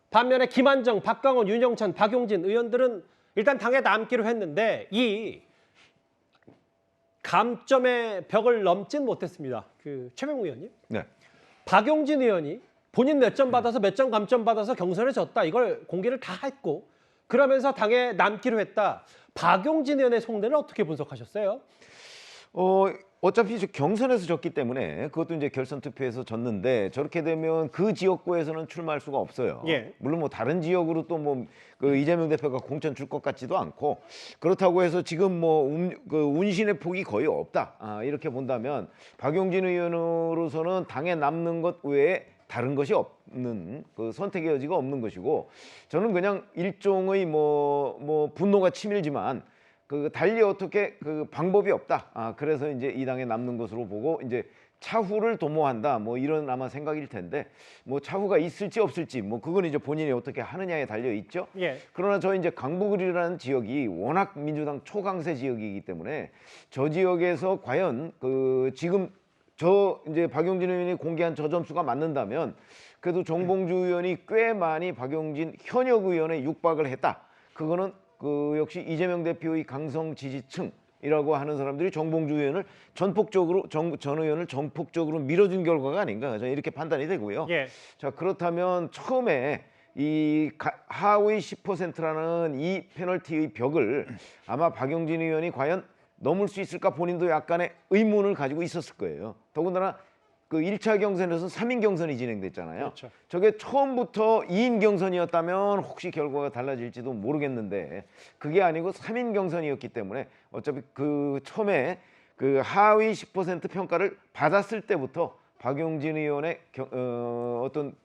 반면에 김한정, 박광원, 윤영찬, 박용진 의원들은 일단 당에 남기로 했는데 이 감점의 벽을 넘진 못했습니다. 최명우 의원님. 네. 박용진 의원이 본인 몇 점 받아서 몇 점 감점 받아서 경선에 졌다. 이걸 공개를 다 했고 그러면서 당에 남기로 했다. 박용진 의원의 속내는 어떻게 분석하셨어요? 어차피 경선에서 졌기 때문에 그것도 이제 결선 투표에서 졌는데 저렇게 되면 그 지역구에서는 출마할 수가 없어요. 예. 물론 뭐 다른 지역으로 또 뭐 그 이재명 대표가 공천 줄 것 같지도 않고 그렇다고 해서 지금 뭐 그 운신의 폭이 거의 없다. 이렇게 본다면 박용진 의원으로서는 당에 남는 것 외에 다른 것이 없는 그 선택의 여지가 없는 것이고 저는 그냥 일종의 뭐 분노가 치밀지만 그 달리 어떻게 그 방법이 없다. 그래서 이제 이 당에 남는 것으로 보고 이제 차후를 도모한다. 뭐 이런 아마 생각일 텐데 뭐 차후가 있을지 없을지 뭐 그건 이제 본인이 어떻게 하느냐에 달려 있죠. 예. 그러나 저 이제 강북이라는 지역이 워낙 민주당 초강세 지역이기 때문에 저 지역에서 과연 그 지금 저 이제 박용진 의원이 공개한 저 점수가 맞는다면 그래도 정봉주 의원이 꽤 많이 박용진 현역 의원에 육박을 했다. 그거는 그 역시 이재명 대표의 강성 지지층이라고 하는 사람들이 정봉주 의원을 전 의원을 전폭적으로 밀어준 결과가 아닌가 저는 이렇게 판단이 되고요. 예. 자 그렇다면 처음에 이 하위 10%라는 이 페널티의 벽을 아마 박용진 의원이 과연 넘을 수 있을까 본인도 약간의 의문을 가지고 있었을 거예요. 더군다나 그 1차 경선에서 3인 경선이 진행됐잖아요. 그렇죠. 저게 처음부터 2인 경선이었다면 혹시 결과가 달라질지도 모르겠는데 그게 아니고 3인 경선이었기 때문에 어차피 그 처음에 그 하위 10% 평가를 받았을 때부터 박용진 의원의 어떤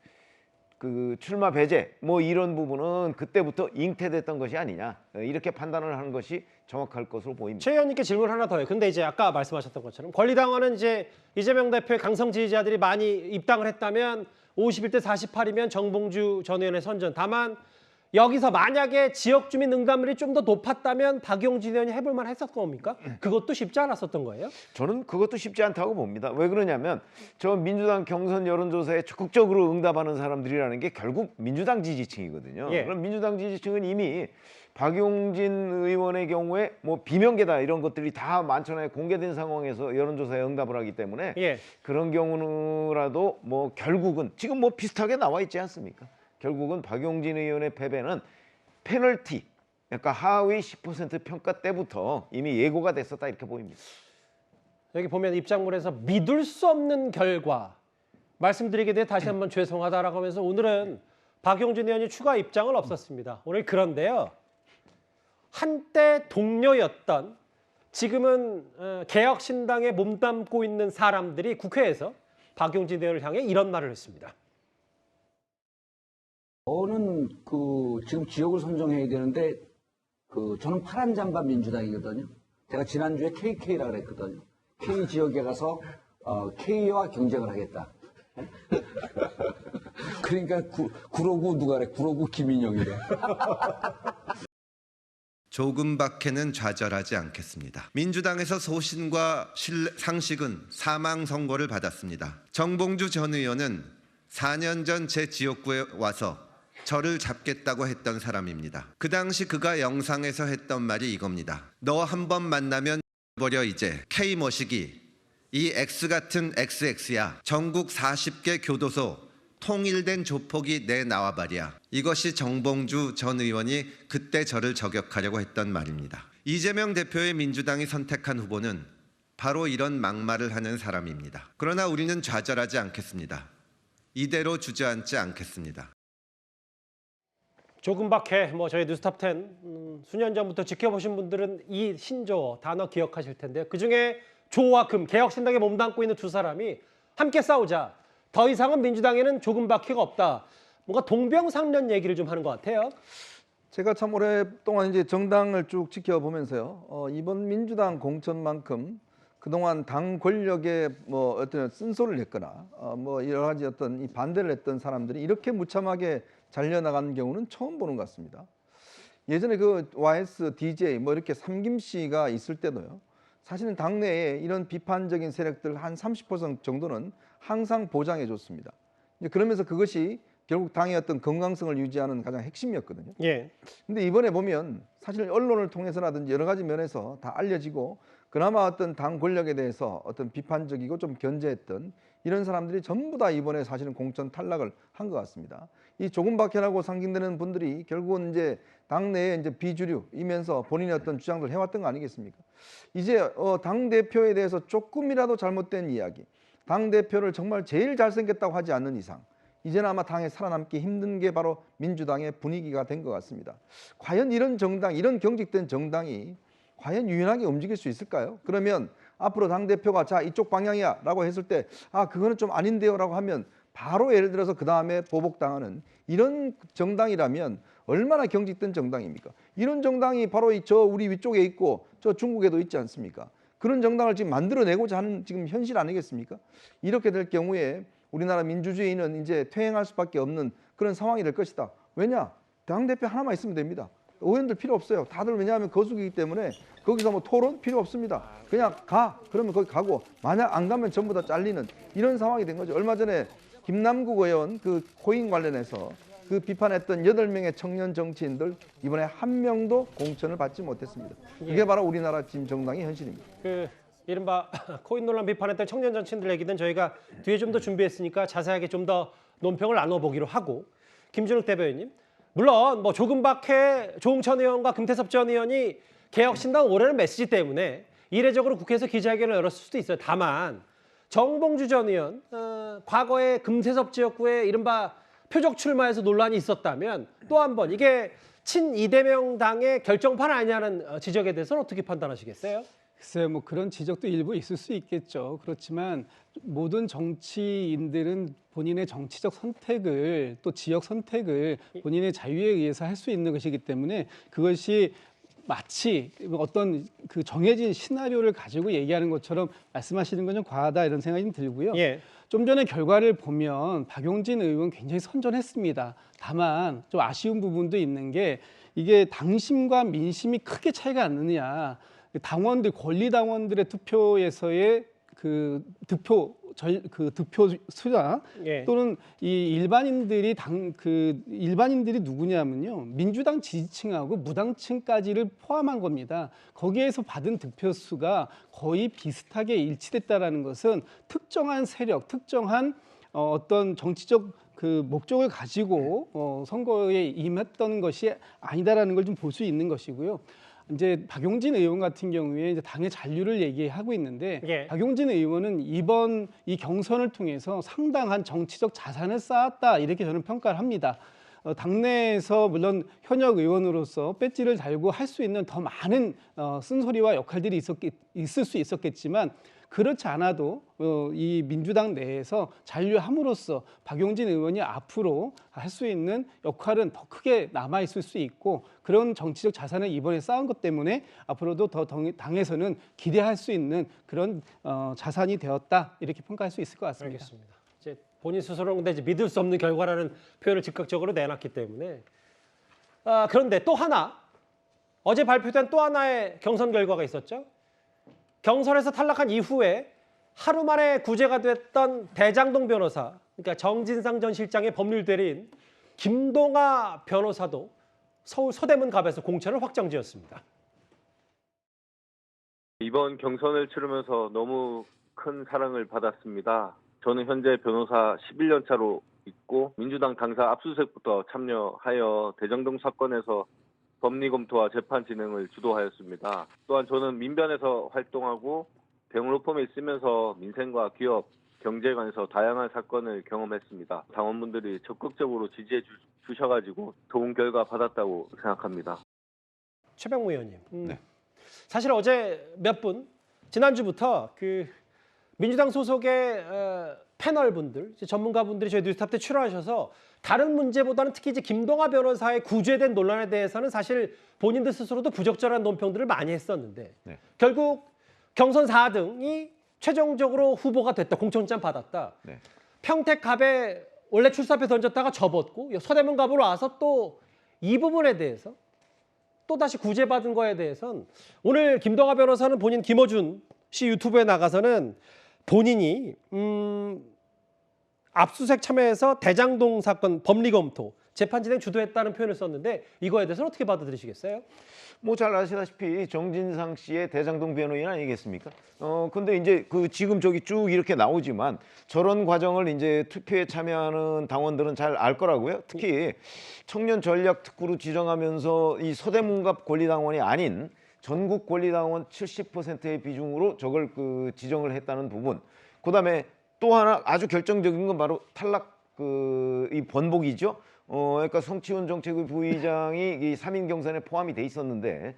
그 출마 배제 뭐 이런 부분은 그때부터 잉태됐던 것이 아니냐 이렇게 판단을 하는 것이 정확할 것으로 보입니다. 최 의원님께 질문 하나 더요. 근데 이제 아까 말씀하셨던 것처럼 권리당원은 이제 이재명 대표의 강성 지지자들이 많이 입당을 했다면 51대 48이면 정봉주 전 의원의 선전. 다만 여기서 만약에 지역 주민 응답률이 좀 더 높았다면 박용진 의원이 해볼 만했었던 겁니까? 그것도 쉽지 않았었던 거예요? 저는 그것도 쉽지 않다고 봅니다. 왜 그러냐면 저 민주당 경선 여론조사에 적극적으로 응답하는 사람들이라는 게 결국 민주당 지지층이거든요. 예. 그럼 민주당 지지층은 이미 박용진 의원의 경우에 뭐 비명계다 이런 것들이 다 만천하에 공개된 상황에서 여론조사에 응답을 하기 때문에 예. 그런 경우라도 뭐 결국은 지금 뭐 비슷하게 나와 있지 않습니까? 결국은 박용진 의원의 패배는 페널티, 그러니까 하위 10% 평가 때부터 이미 예고가 됐었다 이렇게 보입니다. 여기 보면 입장문에서 믿을 수 없는 결과 말씀드리게 돼 다시 한번 죄송하다라고 하면서 오늘은 박용진 의원이 추가 입장은 없었습니다. 오늘 그런데요. 한때 동료였던 지금은 개혁신당에 몸담고 있는 사람들이 국회에서 박용진 의원을 향해 이런 말을 했습니다. 저는 그 지금 지역을 선정해야 되는데 저는 파란 잠바 민주당이거든요. 제가 지난주에 KK라 그랬거든요. K 지역에 가서 K와 경쟁을 하겠다. 그러니까 구로구 누가 그래? 구로구 김인영이래. 조금밖에는 좌절하지 않겠습니다. 민주당에서 소신과 상식은 사망 선고를 받았습니다. 정봉주 전 의원은 4년 전 제 지역구에 와서 저를 잡겠다고 했던 사람입니다. 그 당시 그가 영상에서 했던 말이 이겁니다. 너 한 번 만나면 버려 이제 K 머시기 이 X 같은 XX야. 전국 40개 교도소 통일된 조폭이 내 나와바리야. 이것이 정봉주 전 의원이 그때 저를 저격하려고 했던 말입니다. 이재명 대표의 민주당이 선택한 후보는 바로 이런 막말을 하는 사람입니다. 그러나 우리는 좌절하지 않겠습니다. 이대로 주저앉지 않겠습니다. 조금밖에 저희 뉴스탑10 수년 전부터 지켜보신 분들은 이 신조어 단어 기억하실 텐데요. 그중에 조와 금, 개혁신당에 몸담고 있는 두 사람이 함께 싸우자. 더 이상은 민주당에는 조금밖에가 없다. 뭔가 동병상련 얘기를 좀 하는 것 같아요. 제가 참 오랫동안 이제 정당을 쭉 지켜보면서요. 이번 민주당 공천만큼 그동안 당 권력에 어떤 쓴소리를 했거나 여러 가지 어떤 이 반대를 했던 사람들이 이렇게 무참하게 잘려나가는 경우는 처음 보는 것 같습니다. 예전에 그 YS, DJ 이렇게 삼김씨가 있을 때도요. 사실은 당내에 이런 비판적인 세력들 한 30% 정도는 항상 보장해 줬습니다. 그러면서 그것이 결국 당의 어떤 건강성을 유지하는 가장 핵심이었거든요. 예. 근데 이번에 보면 사실 언론을 통해서라든지 여러 가지 면에서 다 알려지고 그나마 어떤 당 권력에 대해서 어떤 비판적이고 좀 견제했던 이런 사람들이 전부 다 이번에 사실은 공천 탈락을 한 것 같습니다. 이 조금박해라고 상징되는 분들이 결국은 이제 당내에 이제 비주류이면서 본인의 어떤 주장들 해왔던 거 아니겠습니까? 이제 당 대표에 대해서 조금이라도 잘못된 이야기, 당 대표를 정말 제일 잘생겼다고 하지 않는 이상 이제는 아마 당에 살아남기 힘든 게 바로 민주당의 분위기가 된 것 같습니다. 과연 이런 정당, 이런 경직된 정당이 과연 유연하게 움직일 수 있을까요? 그러면 앞으로 당대표가 자 이쪽 방향이야 라고 했을 때 아 그거는 좀 아닌데요 라고 하면 바로 예를 들어서 그 다음에 보복당하는 이런 정당이라면 얼마나 경직된 정당입니까? 이런 정당이 바로 저 우리 위쪽에 있고 저 중국에도 있지 않습니까? 그런 정당을 지금 만들어내고자 하는 지금 현실 아니겠습니까? 이렇게 될 경우에 우리나라 민주주의는 이제 퇴행할 수밖에 없는 그런 상황이 될 것이다. 왜냐? 당대표 하나만 있으면 됩니다. 의원들 필요 없어요. 다들 왜냐하면 거수기이기 때문에 거기서 뭐 토론 필요 없습니다. 그냥 가. 그러면 거기 가고 만약 안 가면 전부 다 잘리는 이런 상황이 된 거죠. 얼마 전에 김남국 의원 그 코인 관련해서 그 비판했던 8명의 청년 정치인들 이번에 한 명도 공천을 받지 못했습니다. 이게 바로 우리나라 지금 정당의 현실입니다. 그 이른바 코인 논란 비판했던 청년 정치인들 얘기는 저희가 뒤에 좀 더 준비했으니까 자세하게 좀 더 논평을 나눠보기로 하고 김준욱 대변인 물론 뭐 조금박해 조응천 의원과 금태섭 전 의원이 개혁신당 오래는 메시지 때문에 이례적으로 국회에서 기자회견을 열었을 수도 있어요. 다만 정봉주 전 의원 과거에 금태섭 지역구에 이른바 표적 출마해서 논란이 있었다면 또 한 번 이게 친 이재명 당의 결정판 아니냐는 지적에 대해서는 어떻게 판단하시겠어요? 글쎄요, 뭐 그런 지적도 일부 있을 수 있겠죠. 그렇지만 모든 정치인들은 본인의 정치적 선택을 또 지역 선택을 본인의 자유에 의해서 할 수 있는 것이기 때문에 그것이 마치 어떤 그 정해진 시나리오를 가지고 얘기하는 것처럼 말씀하시는 건 좀 과하다 이런 생각이 좀 들고요. 예. 좀 전에 결과를 보면 박용진 의원 굉장히 선전했습니다. 다만 좀 아쉬운 부분도 있는 게 이게 당심과 민심이 크게 차이가 안 나느냐. 당원들 권리 당원들의 투표에서의 그 득표 수나 예. 또는 이 일반인들이 누구냐면요 민주당 지지층하고 무당층까지를 포함한 겁니다. 거기에서 받은 득표수가 거의 비슷하게 일치됐다라는 것은 특정한 세력, 특정한 어떤 정치적 그 목적을 가지고 선거에 임했던 것이 아니다라는 걸 좀 볼 수 있는 것이고요. 이제 박용진 의원 같은 경우에 이제 당의 잔류를 얘기하고 있는데 예. 박용진 의원은 이번 이 경선을 통해서 상당한 정치적 자산을 쌓았다 이렇게 저는 평가를 합니다. 당내에서 물론 현역 의원으로서 배지를 달고 할 수 있는 더 많은 쓴소리와 역할들이 있을 수 있었겠지만 그렇지 않아도 이 민주당 내에서 잔류함으로써 박용진 의원이 앞으로 할 수 있는 역할은 더 크게 남아있을 수 있고 그런 정치적 자산을 이번에 쌓은 것 때문에 앞으로도 더 당에서는 기대할 수 있는 그런 자산이 되었다 이렇게 평가할 수 있을 것 같습니다. 알겠습니다. 이제 본인 스스로는 근데 이제 믿을 수 없는 결과라는 표현을 즉각적으로 내놨기 때문에 그런데 또 하나 어제 발표된 또 하나의 경선 결과가 있었죠. 경선에서 탈락한 이후에 하루 만에 구제가 됐던 대장동 변호사, 그러니까 정진상 전 실장의 법률 대리인 김동아 변호사도 서울 서대문 갑에서 공천을 확정지었습니다. 이번 경선을 치르면서 너무 큰 사랑을 받았습니다. 저는 현재 변호사 11년 차로 있고 민주당 당사 압수수색부터 참여하여 대장동 사건에서 법리 검토와 재판 진행을 주도하였습니다. 또한 저는 민변에서 활동하고 병로펌에 있으면서 민생과 기업, 경제관에서 다양한 사건을 경험했습니다. 당원분들이 적극적으로 지지해 주셔가지고 좋은 결과 받았다고 생각합니다. 최병무 의원님, 사실 어제 몇 분 지난주부터 그 민주당 소속의 패널 분들, 전문가 분들이 저희 뉴스탑 때 출연하셔서 다른 문제보다는 특히 이제 김동아 변호사의 구제된 논란에 대해서는 사실 본인들 스스로도 부적절한 논평들을 많이 했었는데 결국 경선 4등이 최종적으로 후보가 됐다, 공천장 받았다. 평택갑에 원래 출사표 던졌다가 접었고 서대문 갑으로 와서 또 이 부분에 대해서 또다시 구제받은 거에 대해서는 오늘 김동아 변호사는 본인 김어준 씨 유튜브에 나가서는 본인이 압수수색 참여해서 대장동 사건 법리 검토, 재판 진행 주도했다는 표현을 썼는데 이거에 대해서는 어떻게 받아들이시겠어요? 뭐 잘 아시다시피 정진상 씨의 대장동 변호인 아니겠습니까? 근데 이제 그 지금 저기 쭉 이렇게 나오지만 저런 과정을 이제 투표에 참여하는 당원들은 잘 알 거라고요. 특히 청년 전략 특구로 지정하면서 이 서대문갑 권리당원이 아닌 전국 권리당원 70%의 비중으로 저걸 그 지정을 했다는 부분. 그다음에 또 하나 아주 결정적인 건 바로 탈락 이 번복이죠. 그러니까 성치훈 정책위 부의장이 이 3인 경선에 포함이 돼 있었는데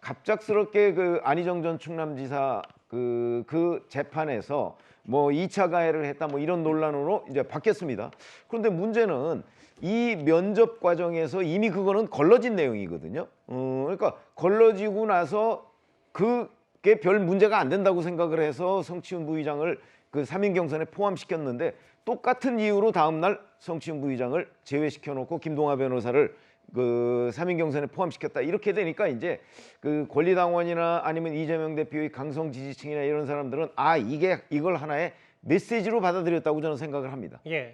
갑작스럽게 그 안희정 전 충남지사 그 재판에서 뭐 2차 가해를 했다 뭐 이런 논란으로 이제 바뀌었습니다. 그런데 문제는 이 면접 과정에서 이미 그거는 걸러진 내용이거든요. 그러니까 걸러지고 나서 그게 별 문제가 안 된다고 생각을 해서 성치훈 부의장을 그 3인 경선에 포함시켰는데 똑같은 이유로 다음날 성치훈 부의장을 제외시켜 놓고 김동아 변호사를 그 3인 경선에 포함시켰다. 이렇게 되니까 이제 그 권리당원이나 아니면 이재명 대표의 강성 지지층이나 이런 사람들은 이걸 하나의 메시지로 받아들였다고 저는 생각을 합니다. 예.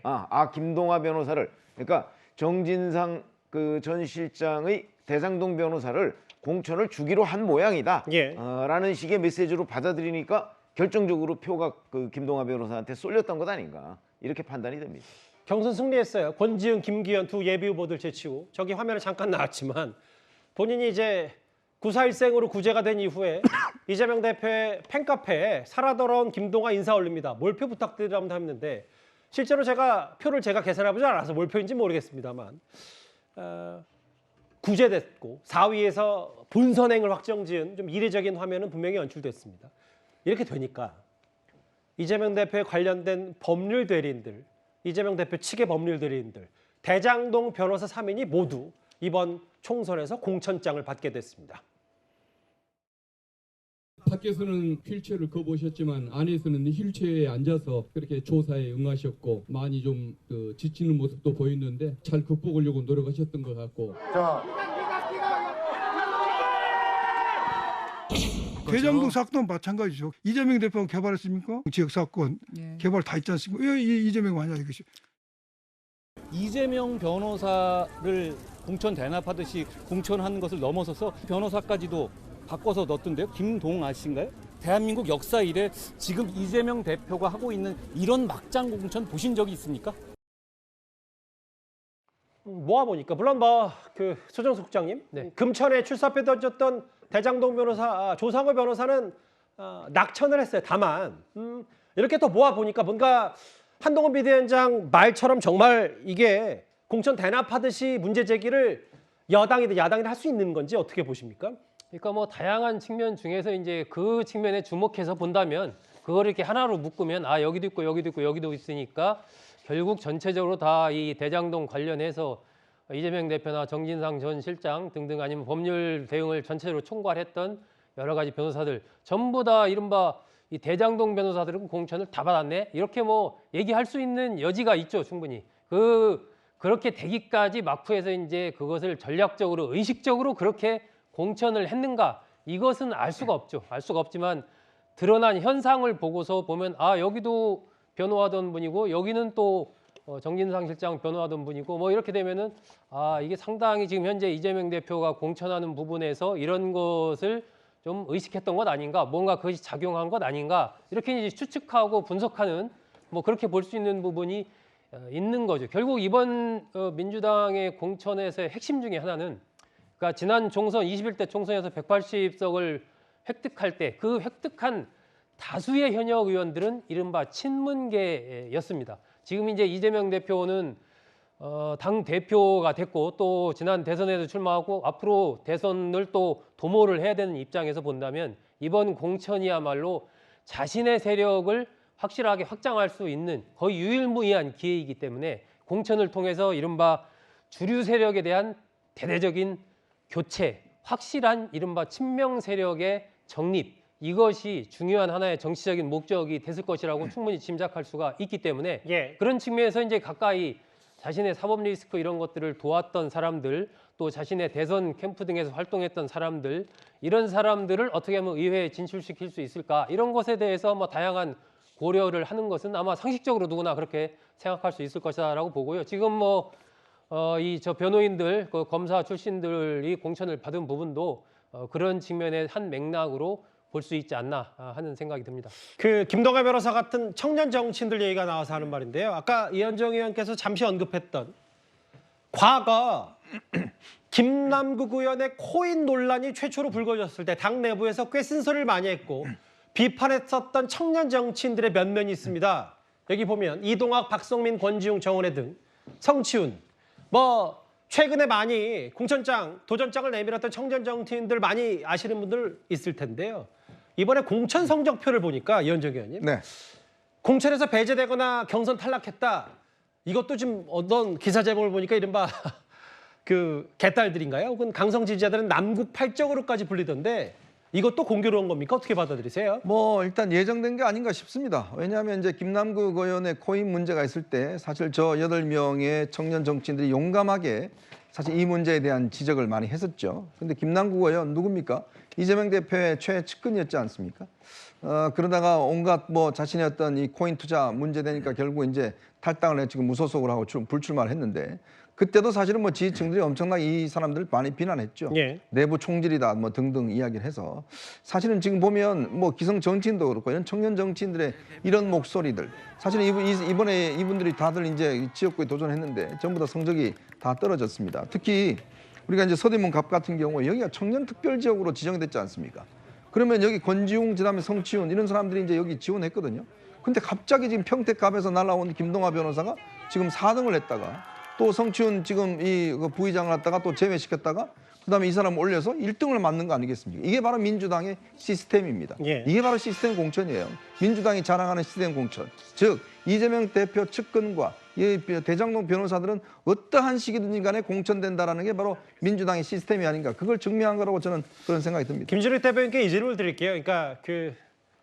김동아 변호사를, 그러니까 정진상 그 전 실장의 대장동 변호사를 공천을 주기로 한 모양이다. 예. 라는 식의 메시지로 받아들이니까 결정적으로 표가 그 김동아 변호사한테 쏠렸던 것 아닌가, 이렇게 판단이 됩니다. 경선 승리했어요. 권지은, 김기현 두 예비 후보들 제치고 저기 화면에 잠깐 나왔지만 본인이 이제 9.4일생으로 구제가 된 이후에 이재명 대표의 팬카페에 살아 돌아온 김동아 인사 올립니다. 몰표 부탁드리라고 했는데 실제로 표를 제가 계산해보지 않아서 몰표인지 모르겠습니다만 구제됐고 4위에서 본선행을 확정지은 좀 이례적인 화면은 분명히 연출됐습니다. 이렇게 되니까 이재명 대표에 관련된 법률 대리인들, 이재명 대표 측의 법률 대리인들, 대장동 변호사 3인이 모두 이번 총선에서 공천장을 받게 됐습니다. 밖에서는 휠체어를 거부하셨지만 안에서는 휠체어에 앉아서 그렇게 조사에 응하셨고 많이 좀 지치는 모습도 보였는데 잘 극복하려고 노력하셨던 것 같고. 대장동 사건도 마찬가지죠. 이재명 대표가 개발했습니까? 지역 사건 개발 다 있지 않습니까? 왜 이재명 하냐 이것이. 이재명 변호사를 공천 대납하듯이 공천하는 것을 넘어서서 변호사까지도 바꿔서 넣었던데요. 김동아 씨인가요? 대한민국 역사 이래 지금 이재명 대표가 하고 있는 이런 막장 공천 보신 적이 있습니까? 모아보니까 물론 그 소정석 국장님 금천에 출사표 던졌던 대장동 변호사 조상호 변호사는 낙천을 했어요. 다만 이렇게 또 모아보니까 뭔가 한동훈 비대위원장 말처럼 정말 이게 공천 대납하듯이 문제 제기를 여당이든 야당이든 할 수 있는 건지 어떻게 보십니까? 그러니까 뭐 다양한 측면 중에서 이제 그 측면에 주목해서 본다면 그걸 이렇게 하나로 묶으면 여기도 있고 여기도 있고 여기도 있으니까 결국 전체적으로 다 이 대장동 관련해서 이재명 대표나 정진상 전 실장 등등 아니면 법률 대응을 전체적으로 총괄했던 여러 가지 변호사들 전부 다 이른바 이 대장동 변호사들은 공천을 다 받았네 이렇게 뭐 얘기할 수 있는 여지가 있죠. 충분히 그렇게 되기까지 막후에서 이제 그것을 전략적으로 의식적으로 그렇게 공천을 했는가 이것은 알 수가 없죠. 알 수가 없지만 드러난 현상을 보고서 보면 여기도 변호하던 분이고 여기는 또 정진상 실장 변호하던 분이고 뭐 이렇게 되면은 이게 상당히 지금 현재 이재명 대표가 공천하는 부분에서 이런 것을 좀 의식했던 것 아닌가, 뭔가 그것이 작용한 것 아닌가 이렇게 이제 추측하고 분석하는 뭐 그렇게 볼 수 있는 부분이 있는 거죠. 결국 이번 민주당의 공천에서의 핵심 중에 하나는 그러니까 지난 총선 21대 총선에서 180석을 획득할 때 그 획득한 다수의 현역 의원들은 이른바 친문계였습니다. 지금 이제 이재명 대표는 당 대표가 됐고 또 지난 대선에도 출마하고 앞으로 대선을 또 도모를 해야 되는 입장에서 본다면 이번 공천이야말로 자신의 세력을 확실하게 확장할 수 있는 거의 유일무이한 기회이기 때문에 공천을 통해서 이른바 주류 세력에 대한 대대적인 교체, 확실한 이른바 친명 세력의 정립 이것이 중요한 하나의 정치적인 목적이 됐을 것이라고 충분히 짐작할 수가 있기 때문에 그런 측면에서 이제 가까이 자신의 사법 리스크 이런 것들을 도왔던 사람들 또 자신의 대선 캠프 등에서 활동했던 사람들 이런 사람들을 어떻게 하면 의회에 진출시킬 수 있을까 이런 것에 대해서 뭐 다양한 고려를 하는 것은 아마 상식적으로 누구나 그렇게 생각할 수 있을 것이다라고 보고요. 지금 뭐 이 저 변호인들, 그 검사 출신들이 공천을 받은 부분도 그런 측면의 한 맥락으로 볼 수 있지 않나 하는 생각이 듭니다. 그 김동관 변호사 같은 청년 정치인들 얘기가 나와서 하는 말인데요. 아까 이현정 의원께서 잠시 언급했던 과거 김남국 의원의 코인 논란이 최초로 불거졌을 때 당 내부에서 꽤 쓴소리를 많이 했고 비판했었던 청년 정치인들의 면면이 있습니다. 여기 보면 이동학, 박성민, 권지웅, 정은혜 등 성치훈, 뭐 최근에 많이 공천장, 도전장을 내밀었던 청년 정치인들 많이 아시는 분들 있을 텐데요. 이번에 공천 성적표를 보니까 이현정 의원님, 네. 공천에서 배제되거나 경선 탈락했다. 이것도 지금 어떤 기사 제목을 보니까 이른바 그 개딸들인가요? 혹은 강성 지지자들은 남국 팔적으로까지 불리던데 이것도 공교로운 겁니까? 어떻게 받아들이세요? 뭐 일단 예정된 게 아닌가 싶습니다. 왜냐하면 이제 김남국 의원의 코인 문제가 있을 때 사실 저 8명의 청년 정치인들이 용감하게 사실 이 문제에 대한 지적을 많이 했었죠. 근데 김남국 의원 누굽니까? 이재명 대표의 최측근이었지 않습니까? 그러다가 온갖 뭐 자신의 어떤 이 코인 투자 문제되니까 결국 이제 탈당을 해 지금 무소속을 하고 불출마를 했는데 그때도 사실은 뭐 지지층들이 엄청나게 이 사람들을 많이 비난했죠. 예. 내부 총질이다 뭐 등등 이야기를 해서 사실은 지금 보면 뭐 기성 정치인도 그렇고 이런 청년 정치인들의 이런 목소리들 사실은 이번에 이분들이 다들 이제 지역구에 도전했는데 전부 다 성적이 다 떨어졌습니다. 특히 우리가 이제 서대문 갑 같은 경우에 여기가 청년 특별 지역으로 지정됐지 않습니까? 그러면 여기 권지웅, 그다음에 성치훈 이런 사람들이 이제 여기 지원했거든요. 근데 갑자기 지금 평택갑에서 날아온 김동화 변호사가 지금 4등을 했다가 또 성치훈 지금 이 부의장을 갖다가 또 제외시켰다가 그다음에 이 사람 올려서 1등을 맡는 거 아니겠습니까? 이게 바로 민주당의 시스템입니다. 예. 이게 바로 시스템 공천이에요. 민주당이 자랑하는 시스템 공천. 즉 이재명 대표 측근과 이 대장동 변호사들은 어떠한 시기든지 간에 공천된다라는 게 바로 민주당의 시스템이 아닌가. 그걸 증명한 거라고 저는 그런 생각이 듭니다. 김준일 대표님께 이 질문을 드릴게요. 그러니까 그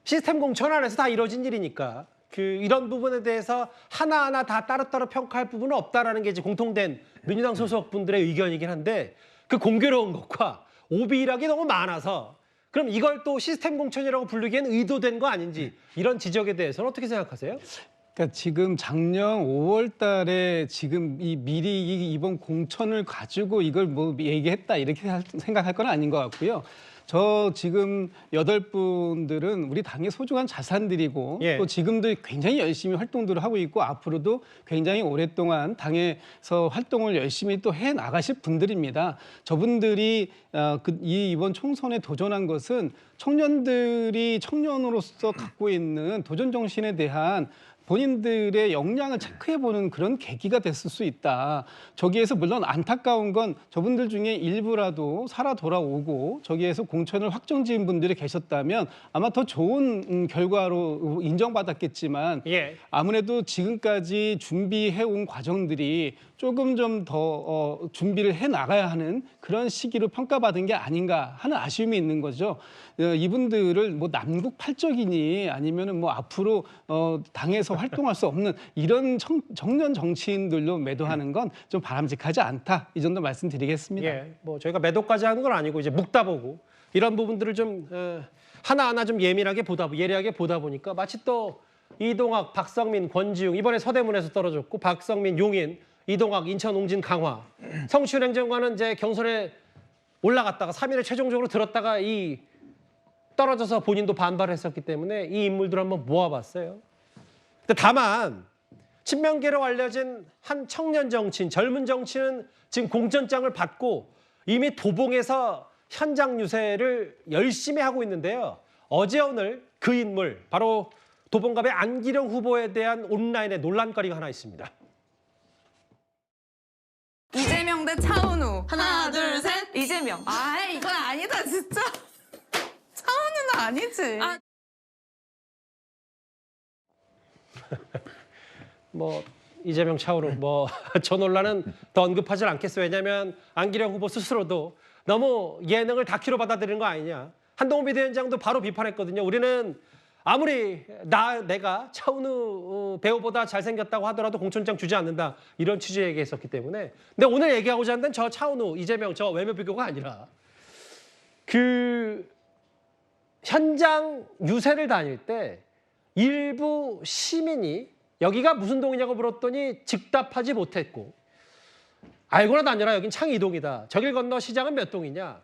시스템 공천 안에서 다 이루어진 일이니까 그 이런 부분에 대해서 하나하나 다 따로따로 평가할 부분은 없다라는 게 이제 공통된 민주당 소속 분들의 의견이긴 한데 그 공교로운 것과 오비락이 너무 많아서 그럼 이걸 또 시스템 공천이라고 부르기엔 의도된 거 아닌지 이런 지적에 대해서는 어떻게 생각하세요? 그러니까 지금 작년 5월 달에 지금 이 미리 이번 공천을 가지고 이걸 뭐 얘기했다 이렇게 생각할 건 아닌 것 같고요. 저 지금 8분들은 우리 당의 소중한 자산들이고 예. 또 지금도 굉장히 열심히 활동들을 하고 있고 앞으로도 굉장히 오랫동안 당에서 활동을 열심히 또 해 나가실 분들입니다. 저분들이 이번 총선에 도전한 것은 청년들이 청년으로서 갖고 있는 도전 정신에 대한 본인들의 역량을 체크해보는 그런 계기가 됐을 수 있다. 저기에서 물론 안타까운 건 저분들 중에 일부라도 살아 돌아오고 저기에서 공천을 확정지은 분들이 계셨다면 아마 더 좋은 결과로 인정받았겠지만 예. 아무래도 지금까지 준비해온 과정들이 조금 좀 더 준비를 해나가야 하는 그런 시기로 평가받은 게 아닌가 하는 아쉬움이 있는 거죠. 이분들을 뭐 남국 팔적이니 아니면은 뭐 앞으로 당에서 활동할 수 없는 이런 청년 정치인들로 매도하는 건 좀 바람직하지 않다. 이 정도 말씀드리겠습니다. 예, 뭐 저희가 매도까지 하는 건 아니고 이제 묵다 보고 이런 부분들을 좀 하나하나 좀 예민하게 예리하게 보다 보니까 마치 또 이동학, 박성민, 권지웅 이번에 서대문에서 떨어졌고 박성민, 용인, 이동학, 인천, 옹진, 강화 성치훈 행정관은 이제 경선에 올라갔다가 3위를 최종적으로 들었다가 이 떨어져서 본인도 반발했었기 때문에 이 인물들 한번 모아봤어요. 근데 다만 친명계로 알려진 한 청년 정치인, 젊은 정치인은 지금 공천장을 받고 이미 도봉에서 현장 유세를 열심히 하고 있는데요. 어제 오늘 그 인물, 바로 도봉갑의 안기령 후보에 대한 온라인의 논란거리가 하나 있습니다. 이재명 대 차은우. 하나, 둘, 셋. 이재명. 아, 이건 아니다, 진짜. 차은우는 아니지. 뭐 이재명 차은우 뭐 저 논란은 더 언급하지 않겠어요. 왜냐하면 안기령 후보 스스로도 너무 예능을 다큐로 받아들이는 거 아니냐. 한동훈 비대위원장도 바로 비판했거든요. 우리는 아무리 내가 차은우 배우보다 잘생겼다고 하더라도 공천장 주지 않는다. 이런 취지 얘기했었기 때문에. 근데 오늘 얘기하고자 하는 저 차은우, 이재명 저 외모 비교가 아니라 그 현장 유세를 다닐 때 일부 시민이 여기가 무슨 동이냐고 물었더니 즉답하지 못했고 알고나 다녀라 여긴 창이동이다. 저길 건너 시장은 몇 동이냐.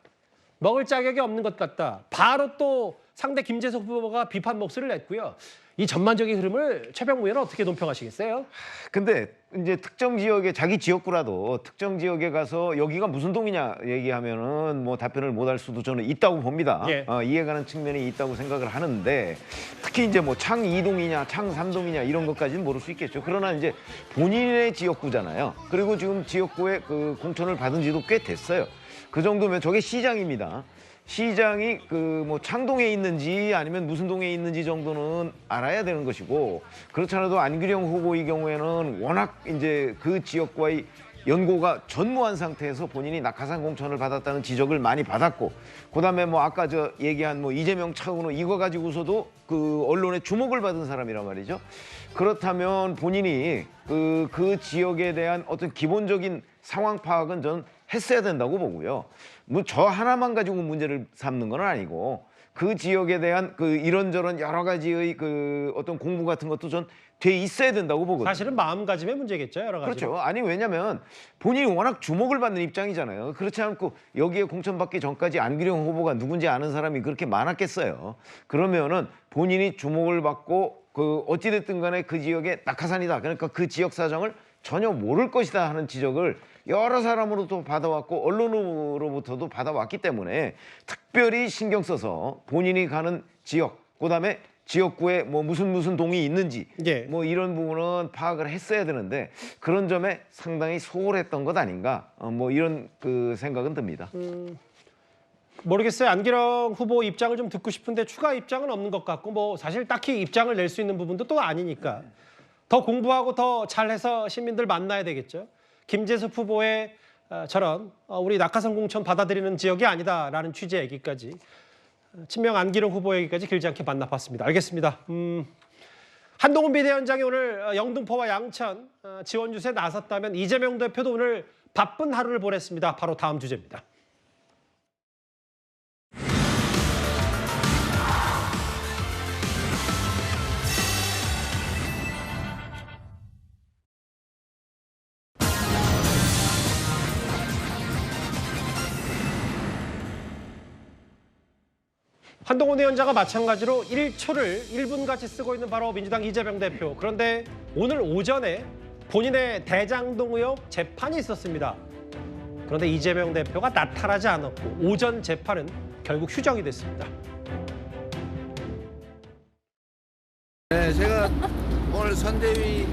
먹을 자격이 없는 것 같다. 바로 또 상대 김재석 후보가 비판 목소리를 냈고요. 이 전반적인 흐름을 최병무 의원은 어떻게 논평하시겠어요? 근데 이제 특정 지역에 자기 지역구라도 특정 지역에 가서 여기가 무슨 동이냐 얘기하면은 뭐 답변을 못 할 수도 저는 있다고 봅니다. 예. 이해가는 측면이 있다고 생각을 하는데 특히 이제 뭐 창 2동이냐 창 3동이냐 이런 것까지는 모를 수 있겠죠. 그러나 이제 본인의 지역구잖아요. 그리고 지금 지역구에 그 공천을 받은 지도 꽤 됐어요. 그 정도면 저게 시장입니다. 시장이 그 뭐 창동에 있는지 아니면 무슨 동에 있는지 정도는 알아야 되는 것이고, 그렇지 않아도 안규령 후보의 경우에는 워낙 이제 그 지역과의 연고가 전무한 상태에서 본인이 낙하산 공천을 받았다는 지적을 많이 받았고, 그다음에 뭐 아까 저 얘기한 뭐 이재명 차은우 이거 가지고서도 그 언론의 주목을 받은 사람이란 말이죠. 그렇다면 본인이 그 지역에 대한 어떤 기본적인 상황 파악은 전 했어야 된다고 보고요. 뭐 저 하나만 가지고 문제를 삼는 건 아니고 그 지역에 대한 그 이런저런 여러 가지의 그 어떤 공부 같은 것도 전 돼 있어야 된다고 보거든요. 사실은 마음가짐의 문제겠죠, 여러 가지. 그렇죠. 아니 왜냐면 본인이 워낙 주목을 받는 입장이잖아요. 그렇지 않고 여기에 공천받기 전까지 안규령 후보가 누군지 아는 사람이 그렇게 많았겠어요. 그러면은 본인이 주목을 받고 그 어찌됐든 간에 그 지역에 낙하산이다. 그러니까 그 지역 사정을 전혀 모를 것이다 하는 지적을 여러 사람으로도 받아왔고 언론으로부터도 받아왔기 때문에 특별히 신경 써서 본인이 가는 지역, 그다음에 지역구에 뭐 무슨 동이 있는지 뭐 이런 부분은 파악을 했어야 되는데 그런 점에 상당히 소홀했던 것 아닌가 뭐 이런 그 생각은 듭니다. 모르겠어요. 안기령 후보 입장을 좀 듣고 싶은데 추가 입장은 없는 것 같고 뭐 사실 딱히 입장을 낼 수 있는 부분도 또 아니니까 더 공부하고 더 잘해서 시민들 만나야 되겠죠. 김재섭 후보의 저런 우리 낙하산 공천 받아들이는 지역이 아니다라는 취지의 얘기까지 친명 안기령 후보 얘기까지 길지 않게 만나봤습니다. 알겠습니다. 한동훈 비대위원장이 오늘 영등포와 양천 지원 유세에 나섰다면 이재명 대표도 오늘 바쁜 하루를 보냈습니다. 바로 다음 주제입니다. 한동훈 위원장과 마찬가지로 1초를 1분같이 쓰고 있는 바로 민주당 이재명 대표. 그런데 오늘 오전에 본인의 대장동 의혹 재판이 있었습니다. 그런데 이재명 대표가 나타나지 않았고 오전 재판은 결국 휴정이 됐습니다. 네, 제가 오늘 선대위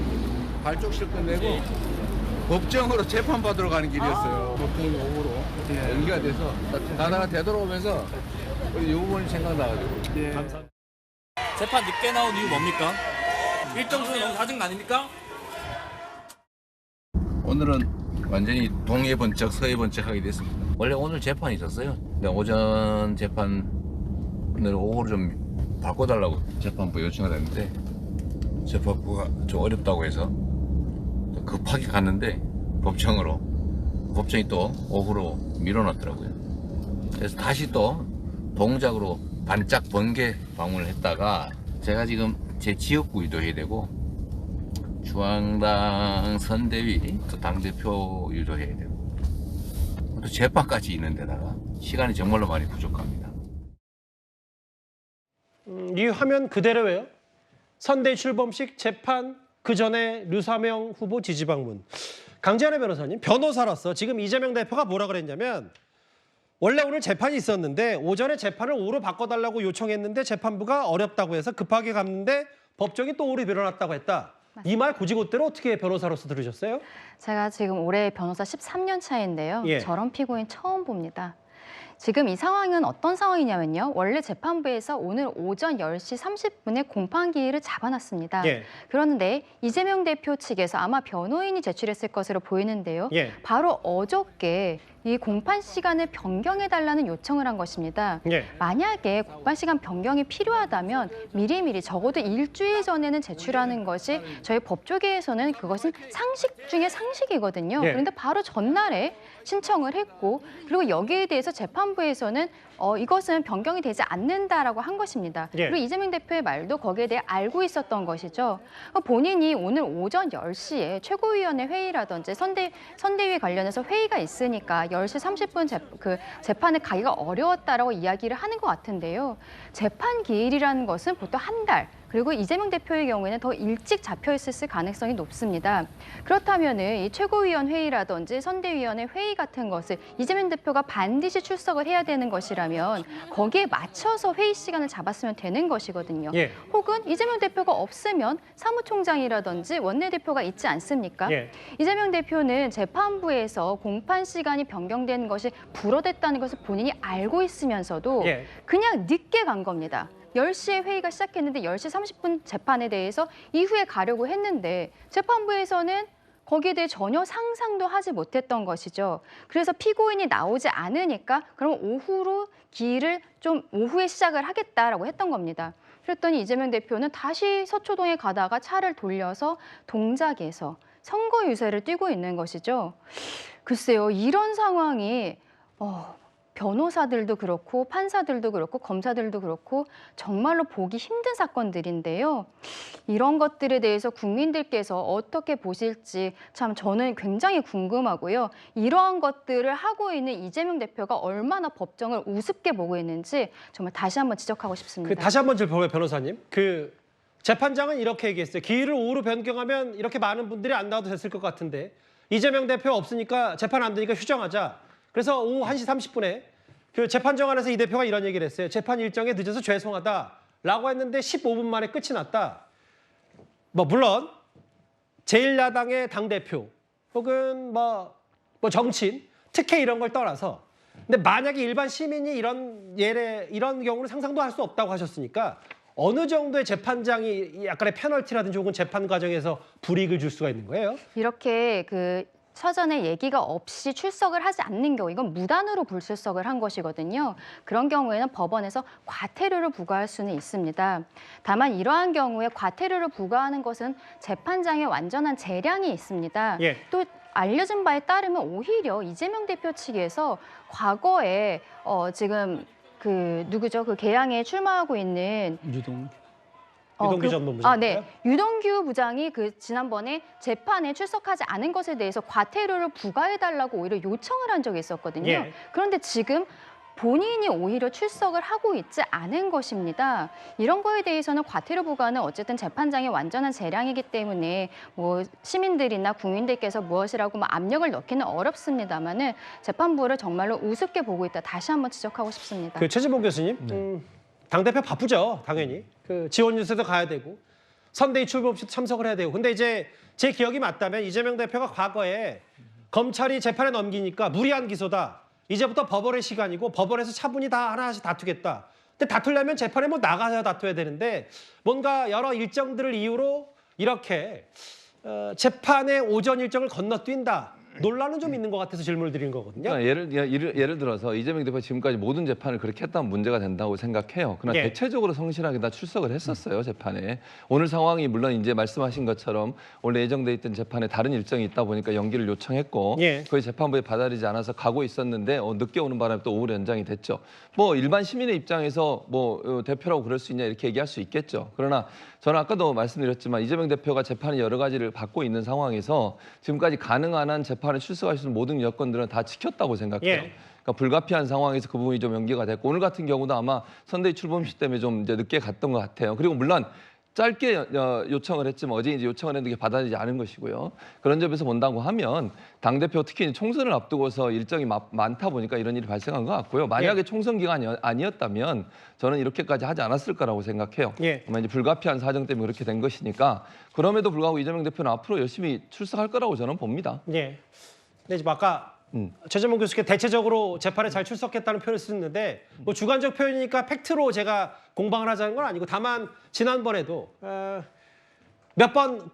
발족실 끝내고 법정으로 재판받으러 가는 길이었어요. 법정이 오후로 연기가 돼서 가다가 되돌아오면서 우리 유부모님 생각나가지고. 재판 늦게 나온 이유 뭡니까? 일정 중에 너무 짜증 아닙니까? 오늘은 완전히 동해 번쩍 서해 번쩍 하게 됐습니다. 원래 오늘 재판이 있었어요. 근데 오전 재판을 오후로 좀 바꿔달라고 재판부 요청을 했는데 재판부가 좀 어렵다고 해서 급하게 갔는데 법정이 또 오후로 밀어놨더라고요. 그래서 다시 또 동작으로 반짝 번개 방문을 했다가 제가 지금 제 지역구 유도해야 되고 중앙당 선대위 또 당대표 유도해야 되고 또 재판까지 있는 데다가 시간이 정말로 많이 부족합니다. 이 화면 그대로예요. 선대위 출범식 재판 그 전에 류사명 후보 지지 방문. 강재현의 변호사님, 변호사로서 지금 이재명 대표가 뭐라 그랬냐면 원래 오늘 재판이 있었는데 오전에 재판을 오후로 바꿔달라고 요청했는데 재판부가 어렵다고 해서 급하게 갔는데 법정이 또 오후로 밀어놨다고 했다. 이 말 곧이곧대로 어떻게 변호사로서 들으셨어요? 제가 지금 올해 변호사 13년 차인데요. 예. 저런 피고인 처음 봅니다. 지금 이 상황은 어떤 상황이냐면요. 원래 재판부에서 오늘 오전 10시 30분에 공판기일을 잡아놨습니다. 예. 그런데 이재명 대표 측에서 아마 변호인이 제출했을 것으로 보이는데요. 예. 바로 어저께 이 공판 시간을 변경해달라는 요청을 한 것입니다. 예. 만약에 공판 시간 변경이 필요하다면 미리미리 적어도 일주일 전에는 제출하는 것이 저희 법조계에서는 그것은 상식 중에 상식이거든요. 예. 그런데 바로 전날에 신청을 했고 그리고 여기에 대해서 재판부 재판부에서는 이것은 변경이 되지 않는다라고 한 것입니다. 예. 그리고 이재명 대표의 말도 거기에 대해 알고 있었던 것이죠. 본인이 오늘 오전 10시에 최고위원회 회의라든지 선대위 관련해서 회의가 있으니까 10시 30분 재판을 가기가 어려웠다라고 이야기를 하는 것 같은데요. 재판 기일이라는 것은 보통 한 달, 그리고 이재명 대표의 경우에는 더 일찍 잡혀 있을 가능성이 높습니다. 그렇다면 이 최고위원 회의라든지 선대위원회 회의 같은 것을 이재명 대표가 반드시 출석을 해야 되는 것이라면 거기에 맞춰서 회의 시간을 잡았으면 되는 것이거든요. 예. 혹은 이재명 대표가 없으면 사무총장이라든지 원내대표가 있지 않습니까? 예. 이재명 대표는 재판부에서 공판 시간이 변경된 것이 불어댔다는 것을 본인이 알고 있으면서도 예. 그냥 늦게 간 겁니다. 10시에 회의가 시작했는데 10시 30분 재판에 대해서 이후에 가려고 했는데 재판부에서는 거기에 대해 전혀 상상도 하지 못했던 것이죠. 그래서 피고인이 나오지 않으니까 그럼 오후로 기일을 좀 오후에 시작을 하겠다라고 했던 겁니다. 그랬더니 이재명 대표는 다시 서초동에 가다가 차를 돌려서 동작에서 선거 유세를 띄고 있는 것이죠. 글쎄요, 이런 상황이 변호사들도 그렇고 판사들도 그렇고 검사들도 그렇고 정말로 보기 힘든 사건들인데요. 이런 것들에 대해서 국민들께서 어떻게 보실지 참 저는 굉장히 궁금하고요. 이러한 것들을 하고 있는 이재명 대표가 얼마나 법정을 우습게 보고 있는지 정말 다시 한번 지적하고 싶습니다. 다시 한번 좀 변호사님. 재판장은 이렇게 얘기했어요. 기일을 오후로 변경하면 이렇게 많은 분들이 안 나와도 됐을 것 같은데 이재명 대표 없으니까 재판 안 되니까 휴정하자. 그래서 오후 1시 30분에 재판정안에서 이 대표가 이런 얘기를 했어요. 재판 일정에 늦어서 죄송하다라고 했는데 15분 만에 끝이 났다. 물론 제1야당의 당대표 혹은 정치인, 특혜 이런 걸 떠나서 근데 만약에 일반 시민이 이런 경우는 상상도 할 수 없다고 하셨으니까 어느 정도의 재판장이 약간의 페널티라든지 혹은 재판 과정에서 불이익을 줄 수가 있는 거예요? 이렇게 사전에 얘기가 없이 출석을 하지 않는 경우, 이건 무단으로 불출석을 한 것이거든요. 그런 경우에는 법원에서 과태료를 부과할 수는 있습니다. 다만 이러한 경우에 과태료를 부과하는 것은 재판장의 완전한 재량이 있습니다. 예. 또 알려진 바에 따르면 오히려 이재명 대표 측에서 과거에 지금 누구죠? 개항에 출마하고 있는 유동규 전 본부장. 네. 유동규 부장이 지난번에 재판에 출석하지 않은 것에 대해서 과태료를 부과해달라고 오히려 요청을 한 적이 있었거든요. 예. 그런데 지금 본인이 오히려 출석을 하고 있지 않은 것입니다. 이런 거에 대해서는 과태료 부과는 어쨌든 재판장의 완전한 재량이기 때문에 시민들이나 국민들께서 무엇이라고 압력을 넣기는 어렵습니다만은 재판부를 정말로 우습게 보고 있다. 다시 한번 지적하고 싶습니다. 최진봉 교수님, 당대표 바쁘죠, 당연히. 지원 유세도 가야 되고 선대위 출범식도 참석을 해야 되고. 근데 이제 제 기억이 맞다면 이재명 대표가 과거에 검찰이 재판에 넘기니까 무리한 기소다. 이제부터 법원의 시간이고 법원에서 차분히 다 하나씩 다투겠다. 근데 다투려면 재판에 나가서 다투어야 되는데 뭔가 여러 일정들을 이유로 이렇게 재판의 오전 일정을 건너뛴다. 논란은 좀 있는 것 같아서 질문을 드린 거거든요. 그러니까 예를 들어서 이재명 대표가 지금까지 모든 재판을 그렇게 했다면 문제가 된다고 생각해요. 그러나 예. 대체적으로 성실하게 다 출석을 했었어요, 재판에. 오늘 상황이 물론 이제 말씀하신 것처럼 원래 예정돼 있던 재판에 다른 일정이 있다 보니까 연기를 요청했고 예. 거의 재판부에 받아들이지 않아서 가고 있었는데 늦게 오는 바람에 또 오후로 연장이 됐죠. 일반 시민의 입장에서 대표라고 그럴 수 있냐 이렇게 얘기할 수 있겠죠. 그러나 저는 아까도 말씀드렸지만 이재명 대표가 재판의 여러 가지를 받고 있는 상황에서 지금까지 가능한 한 재판에 출석할 수 있는 모든 여건들은 다 지켰다고 생각해요. 예. 그러니까 불가피한 상황에서 그 부분이 좀 연기가 됐고 오늘 같은 경우도 아마 선대위 출범식 때문에 좀 이제 늦게 갔던 것 같아요. 그리고 물론 짧게 요청을 했지만 어제 이제 요청을 했는데 받아들이지 않은 것이고요. 그런 점에서 본다고 하면 당대표 특히 총선을 앞두고서 일정이 많다 보니까 이런 일이 발생한 것 같고요. 만약에 총선 기간이 아니었다면 저는 이렇게까지 하지 않았을 거라고 생각해요. 예. 이제 불가피한 사정 때문에 그렇게 된 것이니까 그럼에도 불구하고 이재명 대표는 앞으로 열심히 출석할 거라고 저는 봅니다. 예. 근데 지금 아까 최진봉 교수께 대체적으로 재판에 잘 출석했다는 표현을 쓰는데 주관적 표현이니까 팩트로 제가 공방을 하자는 건 아니고 다만 지난번에도 몇 번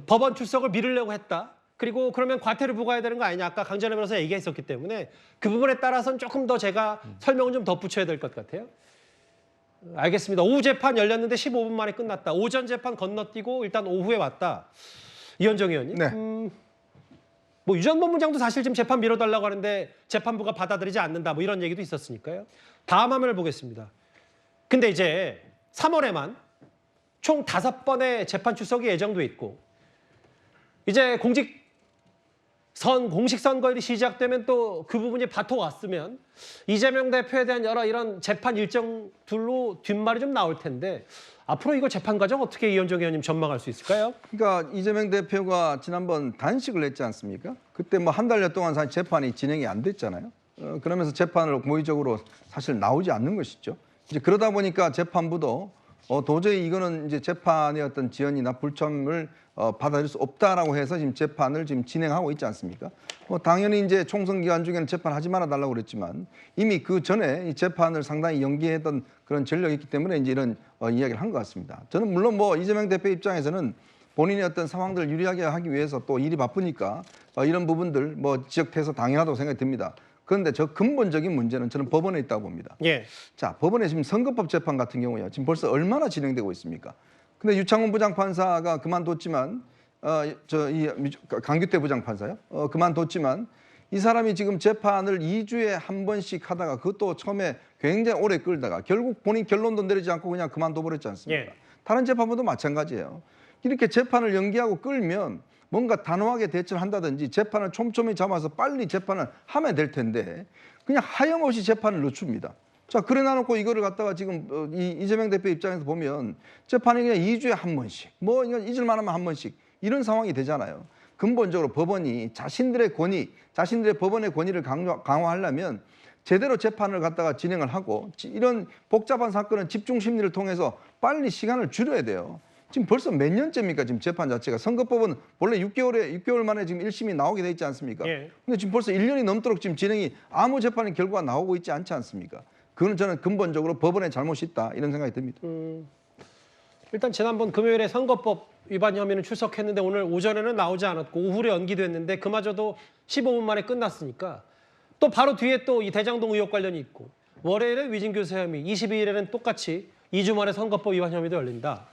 법원 출석을 미루려고 했다. 그리고 그러면 과태료 부과해야 되는 거 아니냐. 아까 강전혜 변호사가 얘기했었기 때문에 그 부분에 따라서는 조금 더 제가 설명을 좀 덧붙여야 될 것 같아요. 알겠습니다. 오후 재판 열렸는데 15분 만에 끝났다. 오전 재판 건너뛰고 일단 오후에 왔다. 이현정 의원님. 네. 뭐 유 전 법무장도 사실 지금 재판 미뤄달라고 하는데 재판부가 받아들이지 않는다. 뭐 이런 얘기도 있었으니까요. 다음 화면을 보겠습니다. 근데 이제 3월에만 총 5번의 재판 출석이 예정돼 있고 이제 공식 선거일이 시작되면 또 그 부분이 바토 왔으면 이재명 대표에 대한 여러 이런 재판 일정들로 뒷말이 좀 나올 텐데 앞으로 이거 재판 과정 어떻게 이현정 의원님 전망할 수 있을까요? 그러니까 이재명 대표가 지난번 단식을 했지 않습니까? 그때 뭐 한 달여 동안 사실 재판이 진행이 안 됐잖아요. 그러면서 재판을 고의적으로 사실 나오지 않는 것이죠. 이제 그러다 보니까 재판부도 도저히 이거는 이제 재판의 어떤 지연이나 불참을 받아들일 수 없다라고 해서 지금 재판을 지금 진행하고 있지 않습니까? 당연히 이제 총선 기간 중에는 재판하지 말아 달라고 그랬지만 이미 그 전에 이 재판을 상당히 연기했던 그런 전력이 있기 때문에 이제 이런 이야기를 한 것 같습니다. 저는 물론 뭐 이재명 대표 입장에서는 본인의 어떤 상황들을 유리하게 하기 위해서 또 일이 바쁘니까 이런 부분들 뭐 지적해서 당연하다고 생각이 듭니다. 그런데 저 근본적인 문제는 저는 법원에 있다고 봅니다. 예. 자, 법원에 지금 선거법 재판 같은 경우요. 지금 벌써 얼마나 진행되고 있습니까? 근데 유창훈 부장판사가 그만뒀지만 강규태 부장판사요. 그만뒀지만 이 사람이 지금 재판을 2주에 한 번씩 하다가 그것도 처음에 굉장히 오래 끌다가 결국 본인 결론도 내리지 않고 그냥 그만둬버렸지 않습니까? 예. 다른 재판부도 마찬가지예요. 이렇게 재판을 연기하고 끌면 뭔가 단호하게 대처를 한다든지 재판을 촘촘히 잡아서 빨리 재판을 하면 될 텐데 그냥 하염없이 재판을 늦춥니다. 자, 그래 놔놓고 이거를 갖다가 지금 이재명 대표 입장에서 보면 재판이 그냥 2주에 한 번씩 뭐 잊을만 하면 한 번씩 이런 상황이 되잖아요. 근본적으로 법원이 자신들의 권위, 자신들의 법원의 권위를 강화하려면 제대로 재판을 갖다가 진행을 하고 이런 복잡한 사건은 집중 심리를 통해서 빨리 시간을 줄여야 돼요. 지금 벌써 몇 년째입니까? 지금 재판 자체가. 선거법은 원래 6개월 만에 지금 1심이 나오게 돼 있지 않습니까? 예. 근데 지금 벌써 1년이 넘도록 지금 진행이 아무 재판의 결과가 나오고 있지 않지 않습니까? 그건 저는 근본적으로 법원의 잘못이 있다 이런 생각이 듭니다. 일단 지난번 금요일에 선거법 위반 혐의는 출석했는데 오늘 오전에는 나오지 않았고 오후에 연기됐는데 그마저도 15분 만에 끝났으니까 또 바로 뒤에 또 이 대장동 의혹 관련이 있고 월요일에 위증교사 혐의, 22일에는 똑같이 2주 만에 선거법 위반 혐의도 열린다.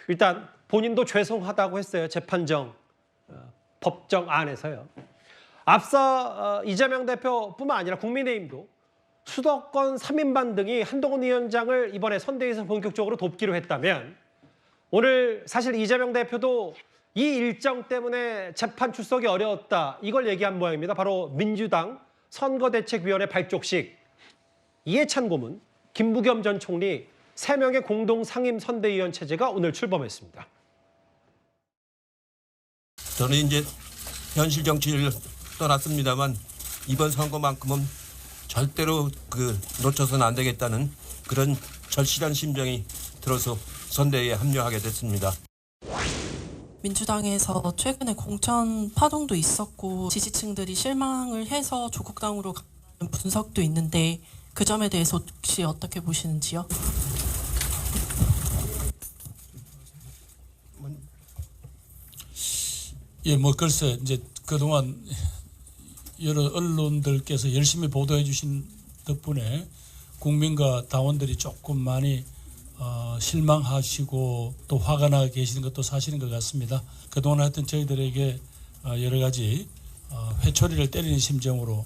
일단 본인도 죄송하다고 했어요. 재판정, 법정 안에서요. 앞서 이재명 대표뿐만 아니라 국민의힘도 수도권 3인방 등이 한동훈 위원장을 이번에 선대위에서 본격적으로 돕기로 했다면 오늘 사실 이재명 대표도 이 일정 때문에 재판 출석이 어려웠다. 이걸 얘기한 모양입니다. 바로 민주당 선거대책위원회 발족식. 이해찬 고문, 김부겸 전 총리 3명의 공동 상임 선대위원 체제가 오늘 출범했습니다. 저는 이제 현실 정치를 떠났습니다만 이번 선거만큼은 절대로 놓쳐서는 안 되겠다는 그런 절실한 심정이 들어서 선대위에 합류하게 됐습니다. 민주당에서 최근에 공천 파동도 있었고 지지층들이 실망을 해서 조국당으로 가는 분석도 있는데 그 점에 대해서 혹시 어떻게 보시는지요? 예, 뭐 글쎄 이제 그동안 여러 언론들께서 열심히 보도해 주신 덕분에 국민과 당원들이 조금 많이 실망하시고 또 화가 나 계시는 것도 사실인 것 같습니다. 그동안 하여튼 저희들에게 여러 가지 회초리를 때리는 심정으로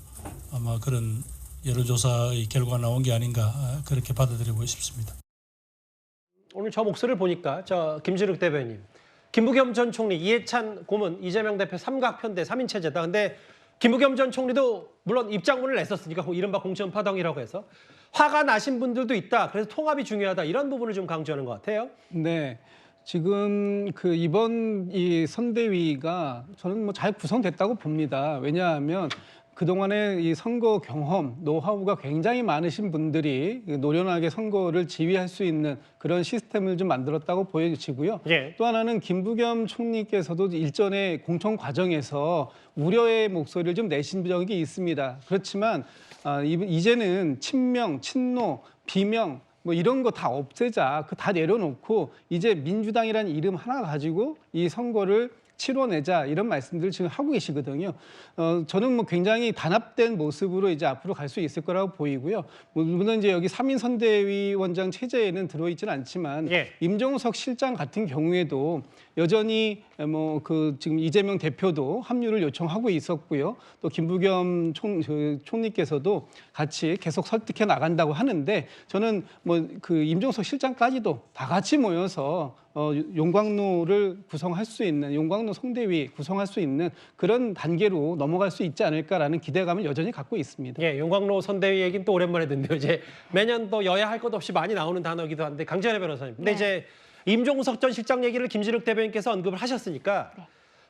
아마 그런 여론조사의 결과가 나온 게 아닌가 그렇게 받아들이고 싶습니다. 오늘 저 목소리를 보니까 김진욱 대변인, 김부겸 전 총리, 이해찬 고문, 이재명 대표 삼각편대 3인 체제다. 근데 김부겸 전 총리도 물론 입장문을 냈었으니까 이른바 공천 파동이라고 해서 화가 나신 분들도 있다. 그래서 통합이 중요하다. 이런 부분을 좀 강조하는 것 같아요. 네. 지금 이번 이 선대위가 저는 뭐 잘 구성됐다고 봅니다. 왜냐하면 그동안의 이 선거 경험, 노하우가 굉장히 많으신 분들이 노련하게 선거를 지휘할 수 있는 그런 시스템을 좀 만들었다고 보여지고요. 예. 또 하나는 김부겸 총리께서도 일전에 공천 과정에서 우려의 목소리를 좀 내신 적이 있습니다. 그렇지만 이제는 친명, 친노, 비명 뭐 이런 거 다 없애자, 다 내려놓고 이제 민주당이라는 이름 하나 가지고 이 선거를 치러내자 이런 말씀들을 지금 하고 계시거든요. 저는 뭐 굉장히 단합된 모습으로 이제 앞으로 갈 수 있을 거라고 보이고요. 물론 이제 여기 3인 선대위원장 체제에는 들어있지는 않지만 임종석 실장 같은 경우에도 여전히 뭐 그 지금 이재명 대표도 합류를 요청하고 있었고요. 또 김부겸 총리께서도 같이 계속 설득해 나간다고 하는데 저는 뭐 그 임종석 실장까지도 다 같이 모여서 용광로를 구성할 수 있는 용광로 선대위 구성할 수 있는 그런 단계로 넘어갈 수 있지 않을까라는 기대감을 여전히 갖고 있습니다. 예, 용광로 선대위 얘기는 또 오랜만에 듣는데요. 이제 매년 또 여야 할 것 없이 많이 나오는 단어이기도 한데 강지연 변호사님. 근데 이제 임종석 전 실장 얘기를 김진욱 대변인께서 언급을 하셨으니까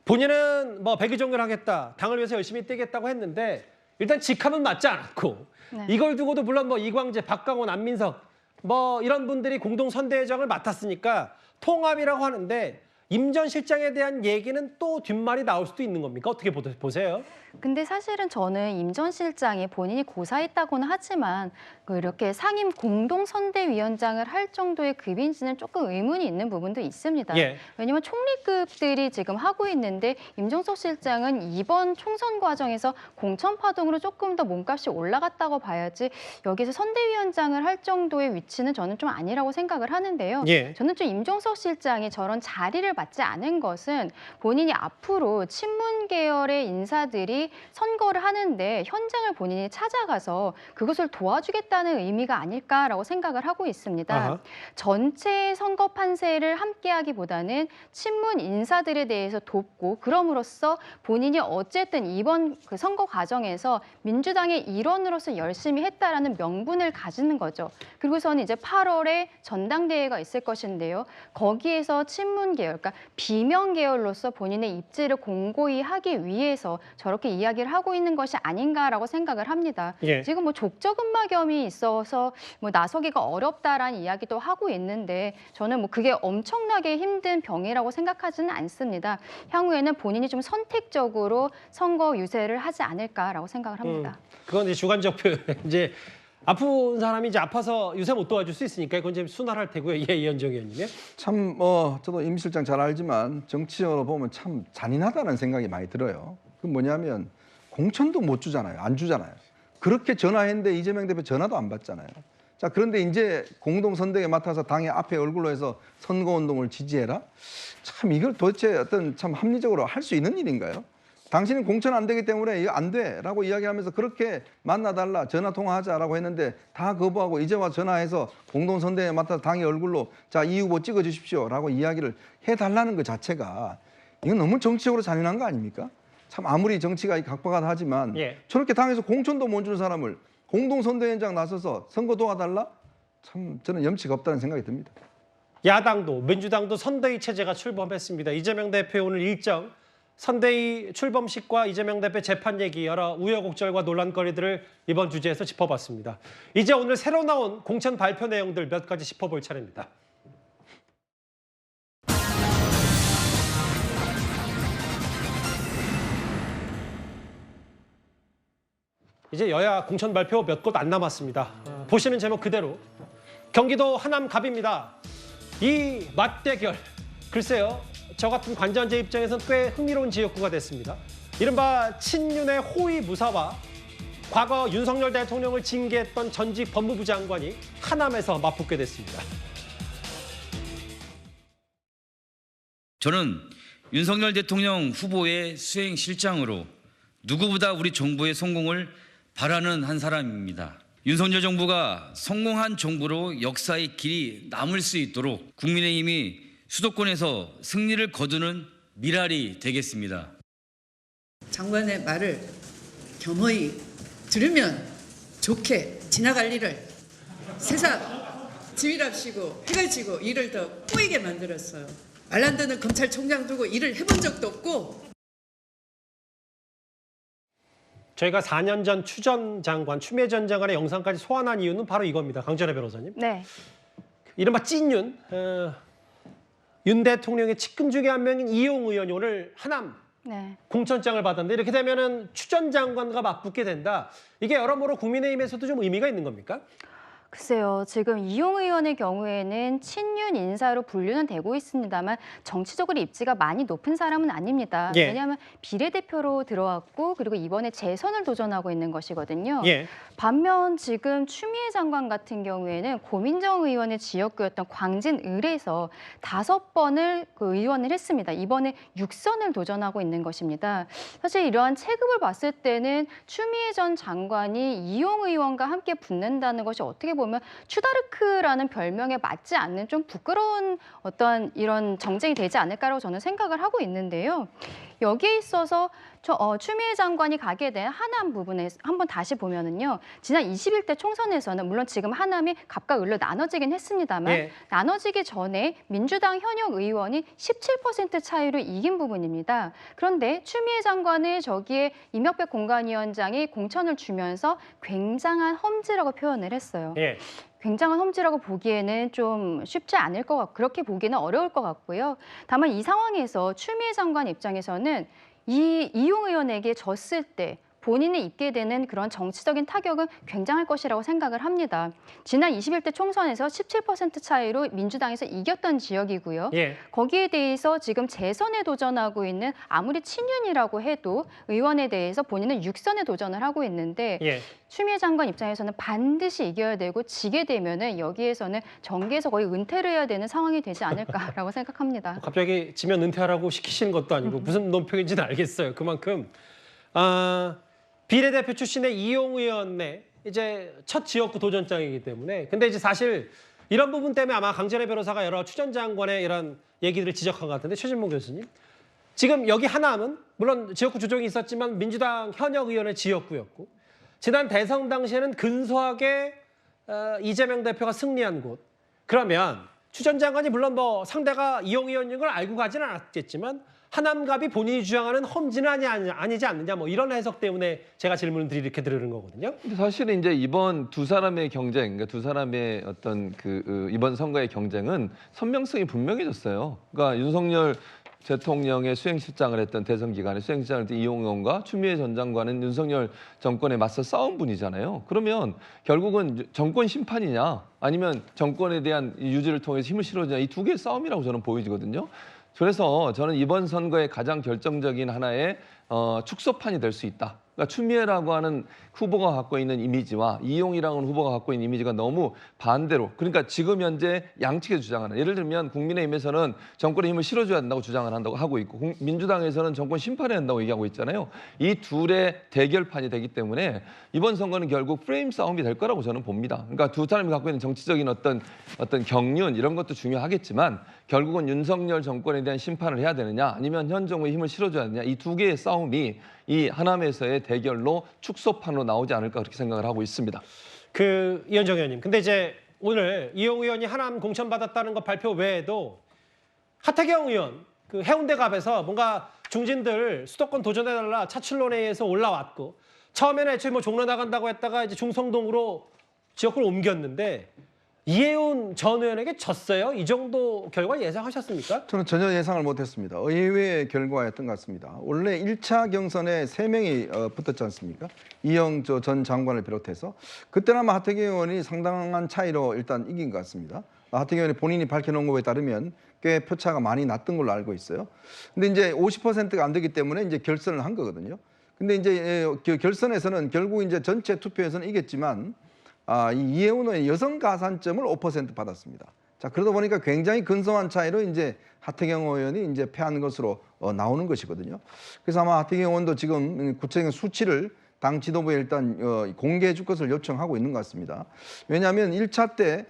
본인은 뭐 백의종교를 하겠다, 당을 위해서 열심히 뛰겠다고 했는데 일단 직함은 맞지 않았고 이걸 두고도 물론 뭐 이광재, 박강원, 안민석 뭐 이런 분들이 공동 선대위장을 맡았으니까 통합이라고 하는데 임 전 실장에 대한 얘기는 또 뒷말이 나올 수도 있는 겁니까? 어떻게 보세요? 근데 사실은 저는 임 전 실장이 본인이 고사했다고는 하지만 이렇게 상임 공동선대위원장을 할 정도의 급인지는 조금 의문이 있는 부분도 있습니다. 왜냐하면 총리급들이 지금 하고 있는데 임종석 실장은 이번 총선 과정에서 공천파동으로 조금 더 몸값이 올라갔다고 봐야지 여기서 선대위원장을 할 정도의 위치는 저는 좀 아니라고 생각을 하는데요. 저는 좀 임종석 실장이 저런 자리를 받지 않은 것은 본인이 앞으로 친문 계열의 인사들이 선거를 하는데 현장을 본인이 찾아가서 그것을 도와주겠다는 의미가 아닐까라고 생각을 하고 있습니다. 전체 선거 판세를 함께하기보다는 친문 인사들에 대해서 돕고 그럼으로써 본인이 어쨌든 이번 그 선거 과정에서 민주당의 일원으로서 열심히 했다라는 명분을 가지는 거죠. 그리고서는 이제 8월에 전당대회가 있을 것인데요. 거기에서 친문 계열, 그러니까 비명 계열로서 본인의 입지를 공고히 하기 위해서 저렇게 이야기를 하고 있는 것이 아닌가라고 생각을 합니다. 지금 뭐 족저근막염이 있어서 뭐 나서기가 어렵다라는 이야기도 하고 있는데 저는 뭐 그게 엄청나게 힘든 병이라고 생각하지는 않습니다. 향후에는 본인이 좀 선택적으로 선거 유세를 하지 않을까라고 생각을 합니다. 그건 이제 주관적 표현. 이제 아픈 사람이 이제 아파서 유세 못 도와줄 수 있으니까 그건 좀 순화할 테고요. 이현정 의원님. 참 저도 임 실장 잘 알지만 정치적으로 보면 참 잔인하다는 생각이 많이 들어요. 그 뭐냐면 공천도 못 주잖아요. 안 주잖아요. 그렇게 전화했는데 이재명 대표 전화도 안 받잖아요. 자, 그런데 이제 공동선대위에 맡아서 당의 앞에 얼굴로 해서 선거운동을 지지해라? 참 이걸 도대체 어떤 참 합리적으로 할 수 있는 일인가요? 당신은 공천 안 되기 때문에 이거 안 돼라고 이야기하면서 그렇게 만나달라, 전화 통화하자라고 했는데 다 거부하고 이제 와서 전화해서 공동선대위에 맡아서 당의 얼굴로 자, 이 후보 찍어주십시오라고 이야기를 해달라는 것 자체가 이건 너무 정치적으로 잔인한 거 아닙니까? 참 아무리 정치가 각박하다하지만 저렇게 당에서 공천도 못 주는 사람을 공동선대위원장 나서서 선거 도와달라? 참 저는 염치가 없다는 생각이 듭니다. 야당도 민주당도 선대위 체제가 출범했습니다. 이재명 대표 오늘 일정 선대위 출범식과 이재명 대표 재판 얘기 여러 우여곡절과 논란거리들을 이번 주제에서 짚어봤습니다. 이제 오늘 새로 나온 공천 발표 내용들 몇 가지 짚어볼 차례입니다. 이제 여야 공천 발표 몇 곳 안 남았습니다. 보시는 제목 그대로 경기도 하남갑입니다. 이 맞대결 글쎄요. 저 같은 관전자 입장에서는 꽤 흥미로운 지역구가 됐습니다. 이른바 친윤의 호위 무사와 과거 윤석열 대통령을 징계했던 전직 법무부 장관이 하남에서 맞붙게 됐습니다. 저는 윤석열 대통령 후보의 수행실장으로 누구보다 우리 정부의 성공을 바라는 한 사람입니다. 윤석열 정부가 성공한 정부로 역사의 길이 남을 수 있도록 국민의힘이 수도권에서 승리를 거두는 미랄이 되겠습니다. 장관의 말을 겸허히 들으면 좋게 지나갈 일을 세상 지휘랍시고 해가지고 일을 더 꼬이게 만들었어요. 말 안 듣는 검찰총장 두고 일을 해본 적도 없고. 저희가 4년 전 추전 장관, 추미애 전 장관의 영상까지 소환한 이유는 바로 이겁니다. 강전혜 변호사님. 이른바 찐윤. 윤 대통령의 측근 중에 한 명인 이용 의원이 오늘 하남 공천장을 받았는데 이렇게 되면은 추전 장관과 맞붙게 된다. 이게 여러모로 국민의힘에서도 좀 의미가 있는 겁니까? 글쎄요, 지금 이용 의원의 경우에는 친윤 인사로 분류는 되고 있습니다만 정치적으로 입지가 많이 높은 사람은 아닙니다. 예. 왜냐하면 비례대표로 들어왔고 그리고 이번에 재선을 도전하고 있는 것이거든요. 예. 반면 지금 추미애 장관 같은 경우에는 고민정 의원의 지역구였던 광진을에서 5번을 그 의원을 했습니다. 이번에 6선을 도전하고 있는 것입니다. 사실 이러한 체급을 봤을 때는 추미애 전 장관이 이용 의원과 함께 붙는다는 것이 어떻게 보면 추다르크라는 별명에 맞지 않는 좀 부끄러운 어떤 이런 정쟁이 되지 않을까라고 저는 생각을 하고 있는데요. 여기에 있어서 추미애 장관이 가게 된 하남 부분에 한번 다시 보면은요. 지난 21대 총선에서는 물론 지금 하남이 갑과 을로 나눠지긴 했습니다만 예. 나눠지기 전에 민주당 현역 의원이 17% 차이로 이긴 부분입니다. 그런데 추미애 장관을 저기에 이명박 공관위원장이 공천을 주면서 굉장한 험지라고 표현을 했어요. 예. 굉장한 험지라고 보기에는 좀 쉽지 않을 것 같고 그렇게 보기는 어려울 것 같고요. 다만 이 상황에서 추미애 장관 입장에서는 이 이용 의원에게 졌을 때 본인이 입게 되는 그런 정치적인 타격은 굉장할 것이라고 생각을 합니다. 지난 21대 총선에서 17% 차이로 민주당에서 이겼던 지역이고요. 예. 거기에 대해서 지금 재선에 도전하고 있는 아무리 친윤이라고 해도 의원에 대해서 본인은 6선에 도전을 하고 있는데 예. 추미애 장관 입장에서는 반드시 이겨야 되고 지게 되면은 여기에서는 정계에서 거의 은퇴를 해야 되는 상황이 되지 않을까라고 생각합니다. 갑자기 지면 은퇴하라고 시키시는 것도 아니고 무슨 논평인지는 알겠어요. 그만큼 비례대표 출신의 이용 의원의 이제 첫 지역구 도전장이기 때문에 근데 이제 사실 이런 부분 때문에 아마 강전의 변호사가 여러 추 전 장관의 이런 얘기들을 지적한 것 같은데 최진봉 교수님 지금 여기 하남은 물론 지역구 조정이 있었지만 민주당 현역 의원의 지역구였고 지난 대선 당시에는 근소하게 이재명 대표가 승리한 곳 그러면 추 전 장관이 물론 뭐 상대가 이용 의원인 걸 알고 가지는 않았겠지만 하남갑이 본인이 주장하는 험지는 아니지 않느냐 뭐 이런 해석 때문에 제가 질문을 이렇게 드리는 거거든요. 근데 사실은 이제 이번 두 사람의 경쟁, 그러니까 두 사람의 어떤 이번 선거의 경쟁은 선명성이 분명해졌어요. 그러니까 윤석열 대통령의 수행실장을 했던 대선 기간에 수행실장을 했던 이용 의원과 추미애 전 장관은 윤석열 정권에 맞서 싸운 분이잖아요. 그러면 결국은 정권 심판이냐 아니면 정권에 대한 유지를 통해서 힘을 실어주냐 이 두 개의 싸움이라고 저는 보여지거든요. 그래서 저는 이번 선거의 가장 결정적인 하나의 축소판이 될 수 있다. 그러니까 추미애라고 하는 후보가 갖고 있는 이미지와 이용이라는 후보가 갖고 있는 이미지가 너무 반대로 그러니까 지금 현재 양측에서 주장하는 예를 들면 국민의힘에서는 정권의 힘을 실어줘야 된다고 주장을 한다고 하고 있고 민주당에서는 정권 심판해야 한다고 얘기하고 있잖아요. 이 둘의 대결판이 되기 때문에 이번 선거는 결국 프레임 싸움이 될 거라고 저는 봅니다. 그러니까 두 사람이 갖고 있는 정치적인 어떤 경륜 이런 것도 중요하겠지만 결국은 윤석열 정권에 대한 심판을 해야 되느냐 아니면 현 정부의 힘을 실어줘야 되느냐 이 두 개의 싸움이 이 하남에서의 대결로 축소판으로 나오지 않을까 그렇게 생각을 하고 있습니다. 이현정 의원님, 근데 이제 오늘 이용 의원이 하남 공천 받았다는 것 발표 외에도 하태경 의원 그 해운대갑에서 뭔가 중진들 수도권 도전해달라 차출론에 의해서 올라왔고 처음에는 애초에 뭐 종로 나간다고 했다가 이제 중성동으로 지역구를 옮겼는데 이해운 전 의원에게 졌어요? 이 정도 결과 예상하셨습니까? 저는 전혀 예상을 못했습니다. 의외의 결과였던 것 같습니다. 원래 1차 경선에 3명이 붙었지 않습니까? 이영 전 장관을 비롯해서 그때는 아마 하태경 의원이 상당한 차이로 일단 이긴 것 같습니다. 하태경 의원이 본인이 밝혀놓은 것에 따르면 꽤 표차가 많이 났던 걸로 알고 있어요. 근데 이제 50%가 안 되기 때문에 이제 결선을 한 거거든요. 근데 이제 결선에서는 결국 이제 전체 투표에서는 이겼지만 이 이해운의 여성 가산점을 5% 받았습니다. 자, 그러다 보니까 굉장히 근소한 차이로 이제 하태경 의원이 이제 패한 것으로 나오는 것이거든요. 그래서 아마 하태경 의원도 지금 구체적인 수치를 당 지도부에 일단 공개해 줄 것을 요청하고 있는 것 같습니다. 왜냐하면 1차 때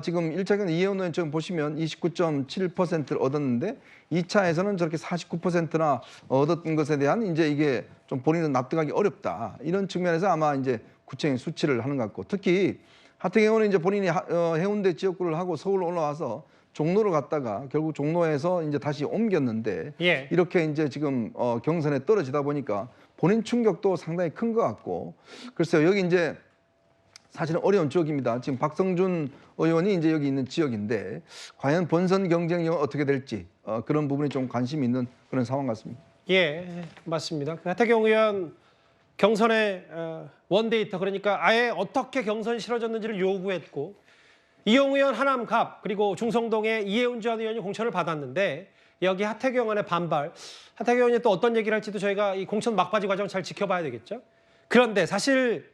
지금 1차 경선 이해운 의원 지금 보시면 29.7%를 얻었는데 2차에서는 저렇게 49%나 얻었던 것에 대한 이제 이게 좀 본인은 납득하기 어렵다. 이런 측면에서 아마 이제 구체적인 수치를 하는 것 같고 특히 하태경 의원은 이제 본인이 해운대 지역구를 하고 서울로 올라와서 종로를 갔다가 결국 종로에서 이제 다시 옮겼는데 예. 이렇게 이제 지금 경선에 떨어지다 보니까 본인 충격도 상당히 큰 것 같고 글쎄요 여기 이제 사실은 어려운 지역입니다. 지금 박성준 의원이 이제 여기 있는 지역인데 과연 본선 경쟁이 어떻게 될지 그런 부분이 좀 관심이 있는 그런 상황 같습니다. 예, 맞습니다. 하태경 의원 경선의 원데이터, 그러니까 아예 어떻게 경선이 치러졌는지를 요구했고, 이용 의원 하남갑 그리고 중성동의 이해운 전 의원이 공천을 받았는데 여기 하태경 의원의 반발, 하태경 의원이 또 어떤 얘기를 할지도 저희가 이 공천 막바지 과정 잘 지켜봐야 되겠죠. 그런데 사실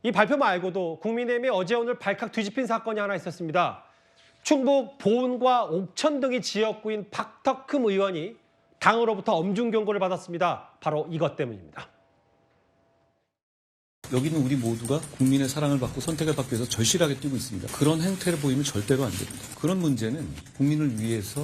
이 발표 말고도 국민의힘이 어제 오늘 발칵 뒤집힌 사건이 하나 있었습니다. 충북 보은과 옥천 등이 지역구인 박덕흠 의원이 당으로부터 엄중 경고를 받았습니다. 바로 이것 때문입니다. 여기는 우리 모두가 국민의 사랑을 받고 선택을 받기 위해서 절실하게 뛰고 있습니다. 그런 행태를 보이면 절대로 안 됩니다. 그런 문제는 국민을 위해서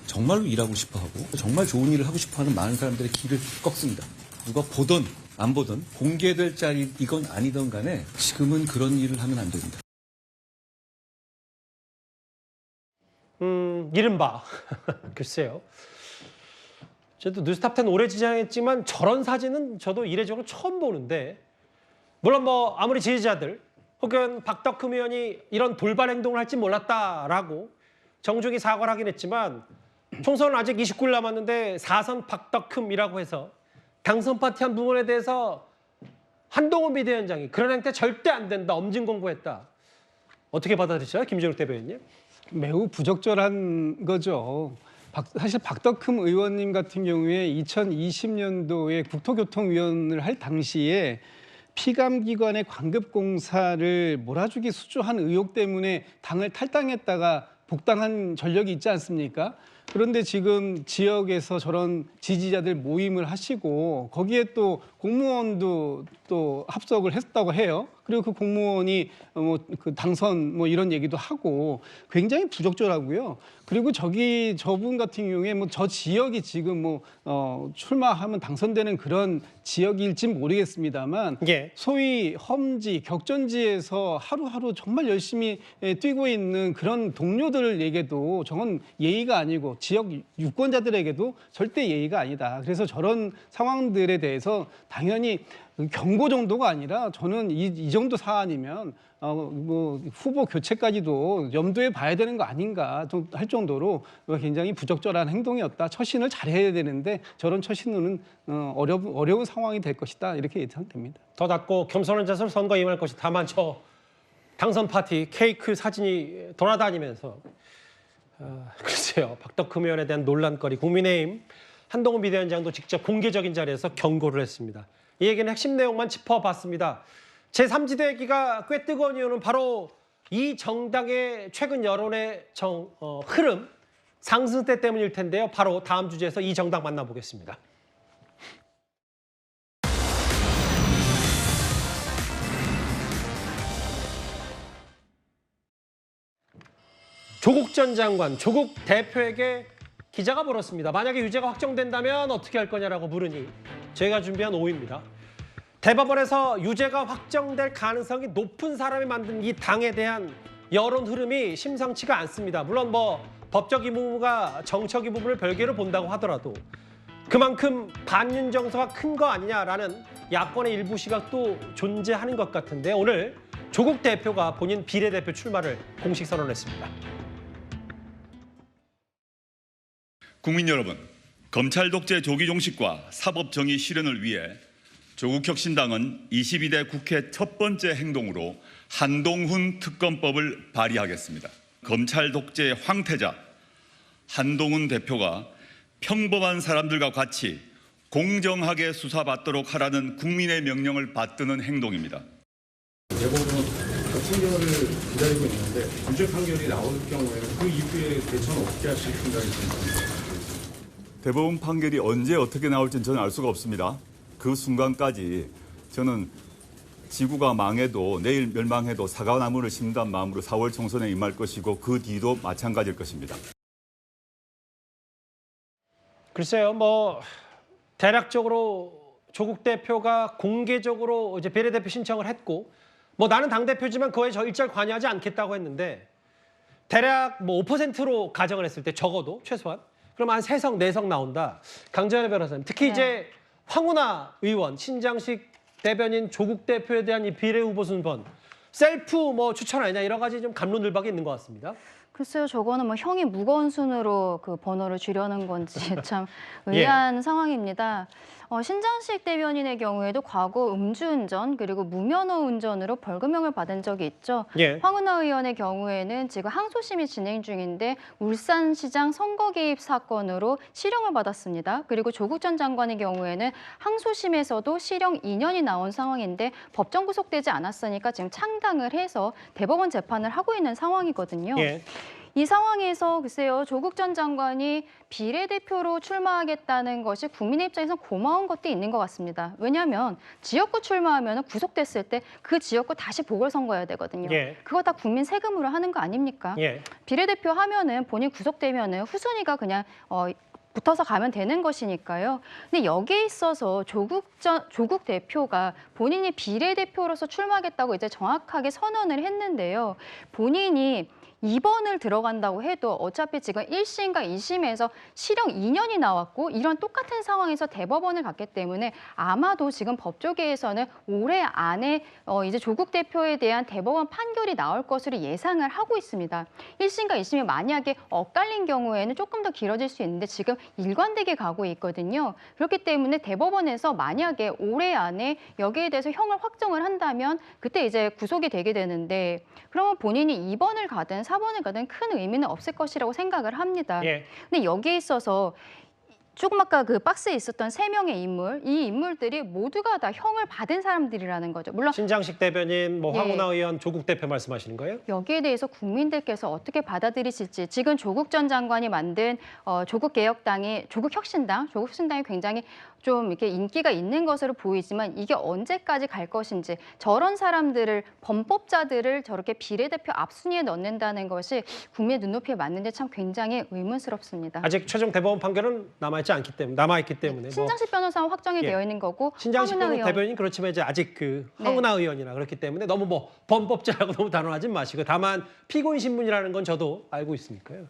정말로 일하고 싶어하고 정말 좋은 일을 하고 싶어하는 많은 사람들의 길을 꺾습니다. 누가 보던 안 보던 공개될 자리이건 아니던 간에 지금은 그런 일을 하면 안 됩니다. 이른바 글쎄요. 저도 뉴스탑10 오래 지향했지만 저런 사진은 저도 이례적으로 처음 보는데, 물론 뭐 아무리 지지자들 혹은 박덕흠 의원이 이런 돌발 행동을 할지 몰랐다라고 정중히 사과를 하긴 했지만, 총선은 아직 29일 남았는데 4선 박덕흠이라고 해서 당선 파티한 부분에 대해서 한동훈 비대위원장이 그런 행태 절대 안 된다, 엄중 공고했다. 어떻게 받아들이셔요, 김준욱 대변인님? 매우 부적절한 거죠. 사실 박덕흠 의원님 같은 경우에 2020년도에 국토교통위원을 할 당시에 피감기관의 관급공사를 몰아주기 수주한 의혹 때문에 당을 탈당했다가 복당한 전력이 있지 않습니까? 그런데 지금 지역에서 저런 지지자들 모임을 하시고 거기에 또 공무원도 또 합석을 했다고 해요. 그리고 그 공무원이 그 당선 이런 얘기도 하고 굉장히 부적절하고요. 그리고 저분 같은 경우에 저 지역이 지금 출마하면 당선되는 그런 지역일진 모르겠습니다만 소위 험지, 격전지에서 하루하루 정말 열심히 뛰고 있는 그런 동료들에게도 저건 예의가 아니고 지역 유권자들에게도 절대 예의가 아니다. 그래서 저런 상황들에 대해서 당연히 경고 정도가 아니라 저는 이 정도 사안이면 후보 교체까지도 염두에 봐야 되는 거 아닌가 할 정도로 굉장히 부적절한 행동이었다. 처신을 잘해야 되는데 저런 처신은 어려운 상황이 될 것이다. 이렇게 예상됩니다. 더 낫고 겸손한 자세로 선거에 임할 것이. 다만 저 당선 파티 케이크 사진이 돌아다니면서 글쎄요, 박덕흠 의원에 대한 논란거리, 국민의힘 한동훈 비대위원장도 직접 공개적인 자리에서 경고를 했습니다. 이 얘기는 핵심 내용만 짚어봤습니다. 제3지대 얘기가 꽤 뜨거운 이유는 바로 이 정당의 최근 여론의 흐름, 상승세 때문일 텐데요. 바로 다음 주제에서 이 정당 만나보겠습니다. 조국 전 장관, 조국 대표에게 기자가 물었습니다. 만약에 유죄가 확정된다면 어떻게 할 거냐라고 물으니 저희가 준비한 오후입니다. 대법원에서 유죄가 확정될 가능성이 높은 사람이 만든 이 당에 대한 여론 흐름이 심상치가 않습니다. 물론 법적인 부분과 정적인 부분을 별개로 본다고 하더라도 그만큼 반윤 정서가 큰 거 아니냐라는 야권의 일부 시각도 존재하는 것 같은데, 오늘 조국 대표가 본인 비례대표 출마를 공식 선언했습니다. 국민 여러분, 검찰 독재 조기 종식과 사법 정의 실현을 위해 조국혁신당은 22대 국회 첫 번째 행동으로 한동훈 특검법을 발의하겠습니다. 검찰 독재의 황태자 한동훈 대표가 평범한 사람들과 같이 공정하게 수사받도록 하라는 국민의 명령을 받드는 행동입니다. 대법원은 판결을 기다리고 있는데 유죄 판결이 나올 경우에는 그 이후에 대처는 어떻게 하실 생각이십니까? 대법원 판결이 언제 어떻게 나올지는 저는 알 수가 없습니다. 그 순간까지 저는 지구가 망해도 내일 멸망해도 사과나무를 심는다는 마음으로 4월 총선에 임할 것이고 그 뒤도 마찬가지일 것입니다. 글쎄요, 대략적으로 조국 대표가 공개적으로 이제 비례대표 신청을 했고, 나는 당대표지만 그거에 저 일절 관여하지 않겠다고 했는데, 대략 5%로 가정을 했을 때 적어도 최소한 그럼 한 3성, 4성 나온다. 강전혜 변호사님, 특히 이제 황운하 의원, 신장식 대변인, 조국 대표에 대한 이 비례 후보 순번 셀프 추천 아니냐, 여러 가지 좀 갑론을박이 있는 것 같습니다. 글쎄요, 저거는 뭐 형이 무거운 순으로 그 번호를 주려는 건지 참 의아한 상황입니다. 신장식 대변인의 경우에도 과거 음주운전 그리고 무면허 운전으로 벌금형을 받은 적이 있죠. 황운하 의원의 경우에는 지금 항소심이 진행 중인데 울산시장 선거 개입 사건으로 실형을 받았습니다. 그리고 조국 전 장관의 경우에는 항소심에서도 실형 2년이 나온 상황인데 법정 구속되지 않았으니까 지금 창당을 해서 대법원 재판을 하고 있는 상황이거든요. 이 상황에서 글쎄요, 조국 전 장관이 비례대표로 출마하겠다는 것이 국민의 입장에서 고마운 것도 있는 것 같습니다. 왜냐하면 지역구 출마하면 구속됐을 때 그 지역구 다시 보궐선거해야 되거든요. 그거 다 국민 세금으로 하는 거 아닙니까? 비례대표 하면은 본인 구속되면은 후순위가 그냥 붙어서 가면 되는 것이니까요. 근데 여기에 있어서 조국 대표가 본인이 비례대표로서 출마하겠다고 이제 정확하게 선언을 했는데요. 본인이 2번을 들어간다고 해도 어차피 지금 1심과 2심에서 실형 2년이 나왔고 이런 똑같은 상황에서 대법원을 갔기 때문에 아마도 지금 법조계에서는 올해 안에 이제 조국 대표에 대한 대법원 판결이 나올 것으로 예상을 하고 있습니다. 1심과 2심이 만약에 엇갈린 경우에는 조금 더 길어질 수 있는데 지금 일관되게 가고 있거든요. 그렇기 때문에 대법원에서 만약에 올해 안에 여기에 대해서 형을 확정을 한다면 그때 이제 구속이 되게 되는데 그러면 본인이 2번을 가든 4번을 가든 큰 의미는 없을 것이라고 생각을 합니다. 근데 여기에 있어서 조금 아까 그 박스에 있었던 3명의 인물, 이 인물들이 모두가 다 형을 받은 사람들이라는 거죠. 물론 신장식 대변인, 황운하 의원, 조국 대표 말씀하시는 거예요? 여기에 대해서 국민들께서 어떻게 받아들이실지 지금 조국 전 장관이 만든 조국개혁당이 조국혁신당이 굉장히 좀 이렇게 인기가 있는 것으로 보이지만 이게 언제까지 갈 것인지 저런 사람들을 범법자들을 저렇게 비례대표 앞순위에 넣는다는 것이 국민의 눈높이에 맞는데 참 굉장히 의문스럽습니다. 아직 최종 대법원 판결은 남아있기 때문에 신장식 변호사는 확정이 되어 있는 거고 신장식 대변인 그렇지만 이제 아직 그 황운하 의원이나 그렇기 때문에 너무 뭐 범법자라고 너무 단언하지 마시고 다만 피고인 신분이라는 건 저도 알고 있으니까요.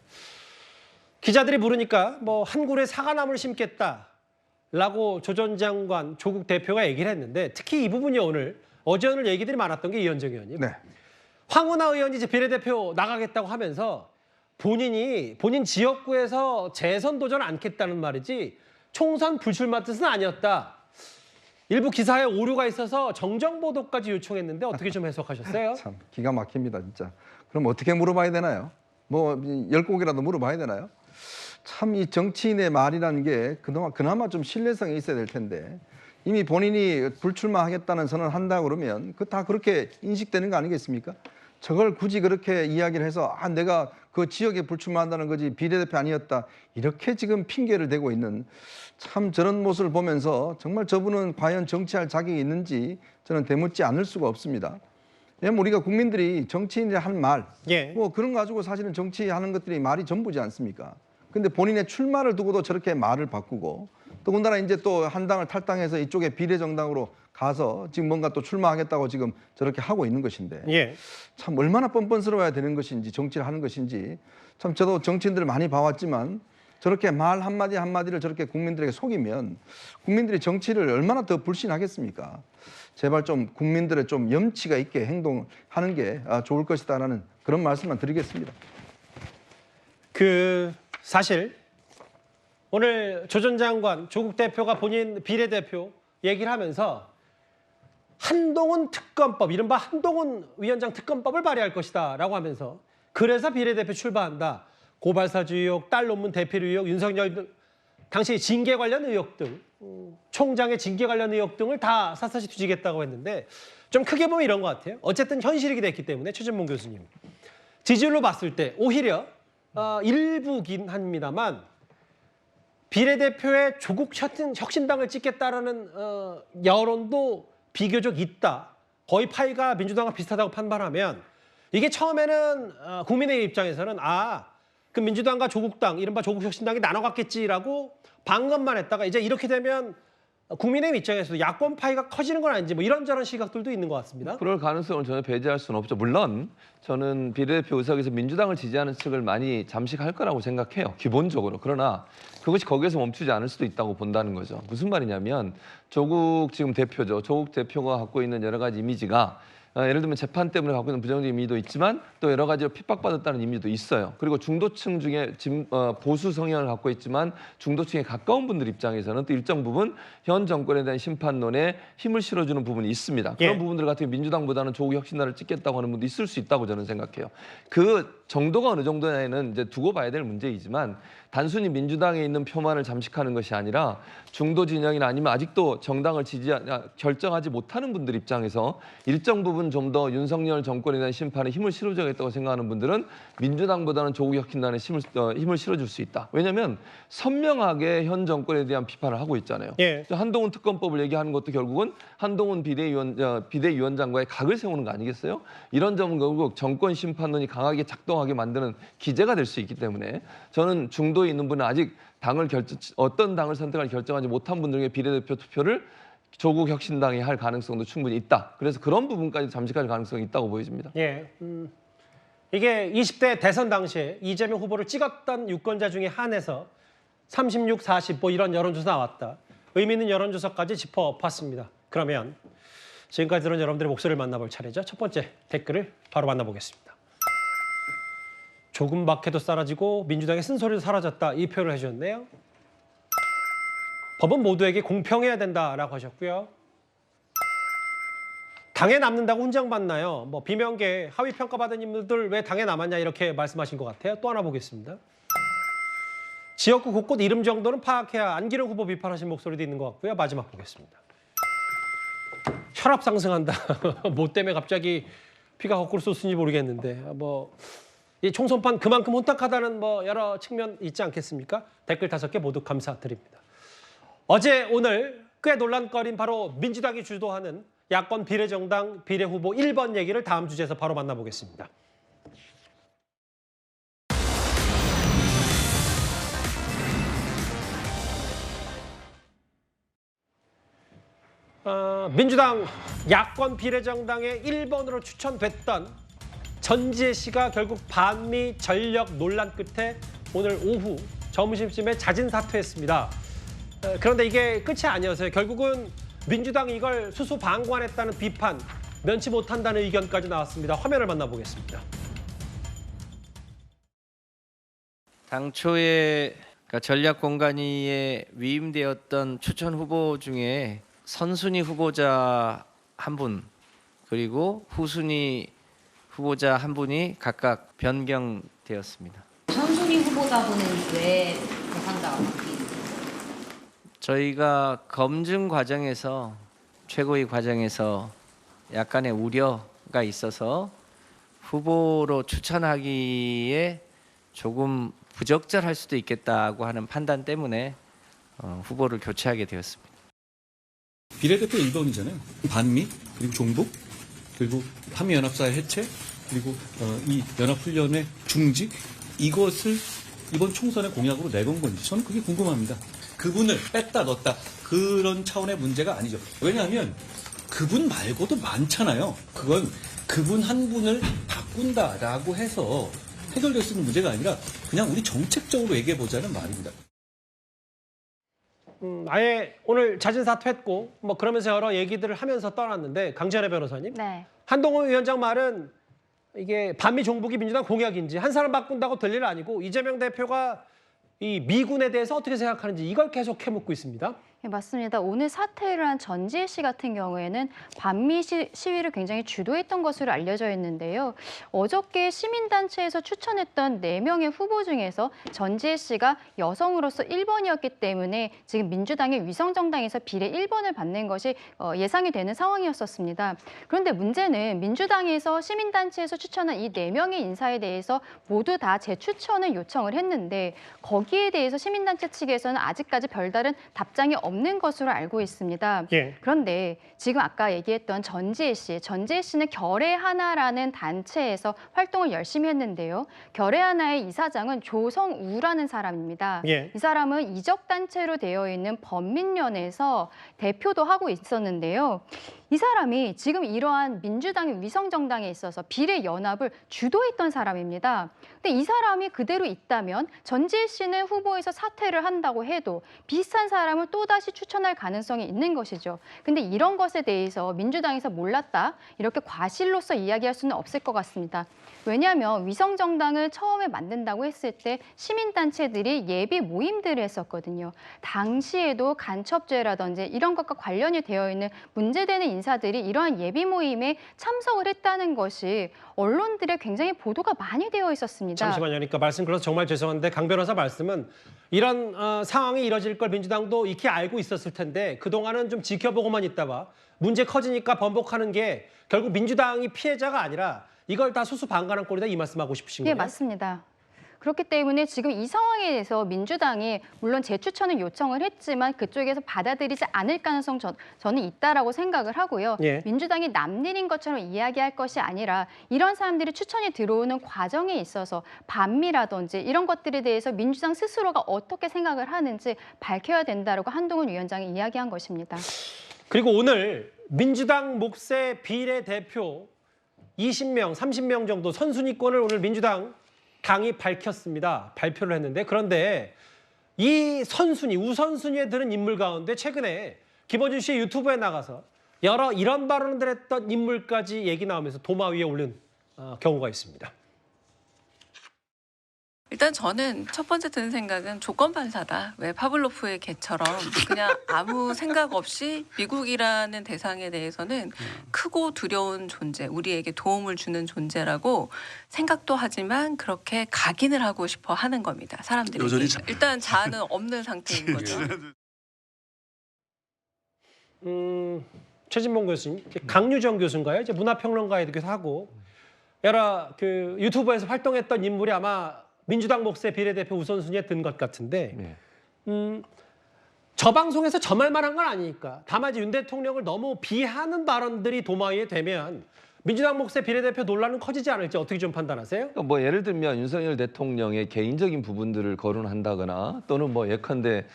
기자들이 물으니까 뭐 한 그루의 사과나무를 심겠다라고 조 전 장관, 조국 대표가 얘기를 했는데 특히 이 부분이 어제 오늘 얘기들이 많았던 게 이현정 의원님. 황운하 의원이 이제 비례대표 나가겠다고 하면서 본인 지역구에서 재선 도전 않겠다는 말이지 총선 불출마 뜻은 아니었다. 일부 기사에 오류가 있어서 정정 보도까지 요청했는데 어떻게 좀 해석하셨어요? 참 기가 막힙니다, 진짜. 그럼 어떻게 물어봐야 되나요? 뭐 10곡이라도 물어봐야 되나요? 참 이 정치인의 말이라는 게 그나마 좀 신뢰성이 있어야 될 텐데 이미 본인이 불출마하겠다는 선언을 한다 그러면 다 그렇게 인식되는 거 아니겠습니까? 저걸 굳이 그렇게 이야기를 해서 내가 그 지역에 불출마한다는 거지 비례대표 아니었다 이렇게 지금 핑계를 대고 있는 참 저런 모습을 보면서 정말 저분은 과연 정치할 자격이 있는지 저는 되묻지 않을 수가 없습니다. 왜냐면 우리가 국민들이 정치인이 한 말, 뭐 그런 거 가지고 사실은 정치하는 것들이 말이 전부지 않습니까? 근데 본인의 출마를 두고도 저렇게 말을 바꾸고 더군다나 이제 또 한 당을 탈당해서 이쪽에 비례정당으로 가서 지금 뭔가 또 출마하겠다고 지금 저렇게 하고 있는 것인데 참 얼마나 뻔뻔스러워야 되는 것인지 정치를 하는 것인지 참 저도 정치인들을 많이 봐왔지만 저렇게 말 한마디 한마디를 저렇게 국민들에게 속이면 국민들이 정치를 얼마나 더 불신하겠습니까? 제발 좀 국민들의 좀 염치가 있게 행동하는 게 좋을 것이다라는 그런 말씀만 드리겠습니다. 사실 오늘 조 전 장관, 조국 대표가 본인 비례대표 얘기를 하면서 한동훈 특검법, 이른바 한동훈 위원장 특검법을 발의할 것이다 라고 하면서 그래서 비례대표 출마한다. 고발사주 의혹, 딸 논문 대필 의혹, 윤석열 당시 징계 관련 의혹 등 총장의 징계 관련 의혹 등을 다 샅샅이 뒤지겠다고 했는데 좀 크게 보면 이런 것 같아요. 어쨌든 현실이 됐기 때문에 최진봉 교수님. 지지율로 봤을 때 오히려 일부긴 합니다만 비례대표에 조국 혁신당을 찍겠다라는 여론도 비교적 있다. 거의 파이가 민주당과 비슷하다고 판단하면 이게 처음에는 국민의 입장에서는 그 민주당과 조국당, 이른바 조국혁신당이 나눠갔겠지라고 방금만 했다가 이제 이렇게 되면 국민의힘 입장에서도 야권 파이가 커지는 건 아닌지 뭐 이런저런 시각들도 있는 것 같습니다. 그럴 가능성을 전혀 배제할 수는 없죠. 물론 저는 비례대표 의석에서 민주당을 지지하는 측을 많이 잠식할 거라고 생각해요. 기본적으로. 그러나 그것이 거기에서 멈추지 않을 수도 있다고 본다는 거죠. 무슨 말이냐면 조국 지금 대표죠. 조국 대표가 갖고 있는 여러 가지 이미지가 예를 들면 재판 때문에 갖고 있는 부정적인 이미지도 있지만 또 여러 가지로 핍박받았다는 이미지도 있어요. 그리고 중도층 중에 보수 성향을 갖고 있지만 중도층에 가까운 분들 입장에서는 또 일정 부분 현 정권에 대한 심판론에 힘을 실어주는 부분이 있습니다. 그런 부분들 같은 경우 민주당보다는 조국 혁신당을 찍겠다고 하는 분도 있을 수 있다고 저는 생각해요. 그 정도가 어느 정도냐는 이제 두고 봐야 될 문제이지만 단순히 민주당에 있는 표만을 잠식하는 것이 아니라 중도 진영이나 아니면 아직도 정당을 결정하지 못하는 분들 입장에서 일정 부분 좀 더 윤석열 정권에 대한 심판에 힘을 실어주겠다고 생각하는 분들은 민주당보다는 조국 혁신당에 힘을 실어줄 수 있다. 왜냐하면 선명하게 현 정권에 대한 비판을 하고 있잖아요. 한동훈 특검법을 얘기하는 것도 결국은 한동훈 비대위원장과의 각을 세우는 거 아니겠어요? 이런 점은 결국 정권 심판론이 강하게 작동하게 만드는 기제가 될 수 있기 때문에 저는 중도에 있는 분은 아직 어떤 당을 선택할 결정하지 못한 분들에게 비례대표 투표를 조국 혁신당이 할 가능성도 충분히 있다. 그래서 그런 부분까지 잠식할 가능성이 있다고 보여집니다. 이게 20대 대선 당시에 이재명 후보를 찍었던 유권자 중에 한해서 36, 40 뭐 이런 여론조사 나왔다. 의미 있는 여론조사까지 짚어봤습니다. 그러면 지금까지 들은 여러분들의 목소리를 만나볼 차례죠. 첫 번째 댓글을 바로 만나보겠습니다. 조금 박해도 사라지고 민주당의 쓴소리도 사라졌다. 이 표현을 해주셨네요. 법은 모두에게 공평해야 된다라고 하셨고요. 당에 남는다고 훈장받나요? 뭐 비명계, 하위 평가받은 인물들 왜 당에 남았냐 이렇게 말씀하신 것 같아요. 또 하나 보겠습니다. 지역구 곳곳 이름 정도는 파악해야 안기령 후보 비판하신 목소리도 있는 것 같고요. 마지막 보겠습니다. 혈압 상승한다. 뭐 때문에 갑자기 피가 거꾸로 솟는지 모르겠는데 뭐 이 총선판 그만큼 혼탁하다는 뭐 여러 측면 있지 않겠습니까? 댓글 5개 모두 감사드립니다. 어제 오늘 꽤 논란거리인 바로 민주당이 주도하는 야권 비례정당 비례후보 1번 얘기를 다음 주제에서 바로 만나보겠습니다. 민주당 야권 비례정당의 1번으로 추천됐던 전지혜 씨가 결국 반미 전력 논란 끝에 오늘 오후 점심쯤에 자진 사퇴했습니다. 그런데 이게 끝이 아니었어요. 결국은 민주당이 이걸 수수 방관했다는 비판, 면치 못한다는 의견까지 나왔습니다. 화면을 만나보겠습니다. 당초에 전략공관위에 위임되었던 추천 후보 중에 선순위 후보자 한 분, 그리고 후순위 후보자 한 분이 각각 변경되었습니다. 선순위 후보자분은 왜 대상자가 바뀌는 거예요? 저희가 검증 과정에서 최고위 과정에서 약간의 우려가 있어서 후보로 추천하기에 조금 부적절할 수도 있겠다고 하는 판단 때문에 후보를 교체하게 되었습니다. 비례대표 1번이잖아요. 반미, 그리고 종북, 그리고 한미연합사의 해체, 그리고 이 연합훈련의 중지, 이것을 이번 총선의 공약으로 내건 건지 저는 그게 궁금합니다. 그분을 뺐다 넣었다 그런 차원의 문제가 아니죠. 왜냐하면 그분 말고도 많잖아요. 그건 그분 한 분을 바꾼다라고 해서 해결될 수 있는 문제가 아니라 그냥 우리 정책적으로 얘기해보자는 말입니다. 아예 오늘 자진 사퇴했고 뭐 그러면서 여러 얘기들을 하면서 떠났는데 강지아래 변호사님, 한동훈 위원장 말은 이게 반미 종북이 민주당 공약인지 한 사람 바꾼다고 될 일 아니고 이재명 대표가 이 미군에 대해서 어떻게 생각하는지 이걸 계속 캐묻고 있습니다. 네, 맞습니다. 오늘 사퇴를 한 전지혜 씨 같은 경우에는 반미 시위를 굉장히 주도했던 것으로 알려져 있는데요. 어저께 시민단체에서 추천했던 4명의 후보 중에서 전지혜 씨가 여성으로서 1번이었기 때문에 지금 민주당의 위성정당에서 비례 1번을 받는 것이 예상이 되는 상황이었었습니다. 그런데 문제는 민주당에서 시민단체에서 추천한 이 4명의 인사에 대해서 모두 다 재추천을 요청을 했는데 거기에 대해서 시민단체 측에서는 아직까지 별다른 답장이 없는 것으로 알고 있습니다. 그런데 지금 아까 얘기했던 전지혜 씨는 결의하나라는 단체에서 활동을 열심히 했는데요. 결의하나의 이사장은 조성우라는 사람입니다. 이 사람은 이적단체로 되어 있는 범민련에서 대표도 하고 있었는데요. 이 사람이 지금 이러한 민주당의 위성정당에 있어서 비례연합을 주도했던 사람입니다. 근데 이 사람이 그대로 있다면 전지일 씨는 후보에서 사퇴를 한다고 해도 비슷한 사람을 또다시 추천할 가능성이 있는 것이죠. 근데 이런 것에 대해서 민주당에서 몰랐다, 이렇게 과실로서 이야기할 수는 없을 것 같습니다. 왜냐하면 위성정당을 처음에 만든다고 했을 때 시민단체들이 예비 모임들을 했었거든요. 당시에도 간첩죄라든지 이런 것과 관련이 되어 있는 문제되는 인사들이 이러한 예비 모임에 참석을 했다는 것이 언론들에 굉장히 보도가 많이 되어 있었습니다. 잠시만요. 그러니까 말씀 그래서 정말 죄송한데 강 변호사 말씀은 이런 상황이 이뤄질 걸 민주당도 익히 알고 있었을 텐데 그동안은 좀 지켜보고만 있다가 문제 커지니까 번복하는 게 결국 민주당이 피해자가 아니라 이걸 다 수수방관한 꼴이다, 이 말씀하고 싶으신 거예요? 네, 맞습니다. 그렇기 때문에 지금 이 상황에 대해서 민주당이 물론 재추천을 요청을 했지만 그쪽에서 받아들이지 않을 가능성 저는 있다라고 생각을 하고요. 예. 민주당이 남일인 것처럼 이야기할 것이 아니라 이런 사람들이 추천이 들어오는 과정에 있어서 반미라든지 이런 것들에 대해서 민주당 스스로가 어떻게 생각을 하는지 밝혀야 된다라고 한동훈 위원장이 이야기한 것입니다. 그리고 오늘 민주당 몫의 비례대표 20명, 30명 정도 선순위권을 오늘 민주당 당이 밝혔습니다. 발표를 했는데 그런데 이 선순위, 우선순위에 드는 인물 가운데 최근에 김어준 씨의 유튜브에 나가서 여러 이런 발언을 했던 인물까지 얘기 나오면서 도마 위에 오른 경우가 있습니다. 일단 저는 첫 번째 드는 생각은 조건반사다. 왜 파블로프의 개처럼 그냥 아무 생각 없이 미국이라는 대상에 대해서는 크고 두려운 존재, 우리에게 도움을 주는 존재라고 생각도 하지만 그렇게 각인을 하고 싶어 하는 겁니다. 사람들이. 일단 자아는 없는 상태인 거죠. 최진봉 교수님, 강유정 교수인가요? 이제 문화평론가이기도 하고 여러 그 유튜브에서 활동했던 인물이 아마 민주당 몫의 비례대표 우선순위에 든 것 같은데 저 방송에서 저 말만 한 건 아니니까 다만 윤 대통령을 너무 비하하는 발언들이 도마 위에 되면 민주당 몫의 비례대표 논란은 커지지 않을지 어떻게 좀 판단하세요? 그러니까 뭐 예를 들면 윤석열 대통령의 개인적인 부분들을 거론한다거나 또는 뭐 예컨대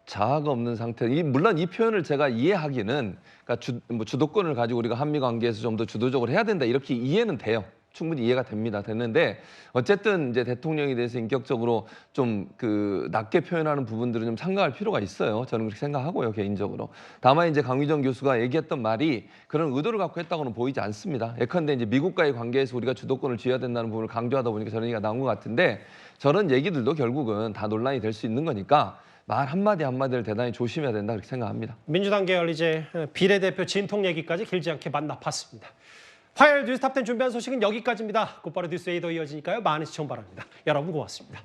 자아가 없는 상태. 물론 이 표현을 제가 이해하기는 그러니까 주도권을 가지고 우리가 한미 관계에서 좀 더 주도적으로 해야 된다 이렇게 이해는 돼요. 충분히 이해가 됐는데 어쨌든 이제 대통령에 대해서 인격적으로 좀 낮게 표현하는 부분들은 좀 삼가할 필요가 있어요. 저는 그렇게 생각하고요, 개인적으로. 다만 이제 강유정 교수가 얘기했던 말이 그런 의도를 갖고 했다고는 보이지 않습니다. 예컨대 이제 미국과의 관계에서 우리가 주도권을 쥐어야 된다는 부분을 강조하다 보니까 저런 얘기가 나온 것 같은데 저런 얘기들도 결국은 다 논란이 될 수 있는 거니까 말 한마디 한마디를 대단히 조심해야 된다 그렇게 생각합니다. 민주당 계열 이제 비례대표 진통 얘기까지 길지 않게 만나봤습니다. 화요일 뉴스탑10 준비한 소식은 여기까지입니다. 곧바로 뉴스 8도 이어지니까요. 많은 시청 바랍니다. 여러분 고맙습니다.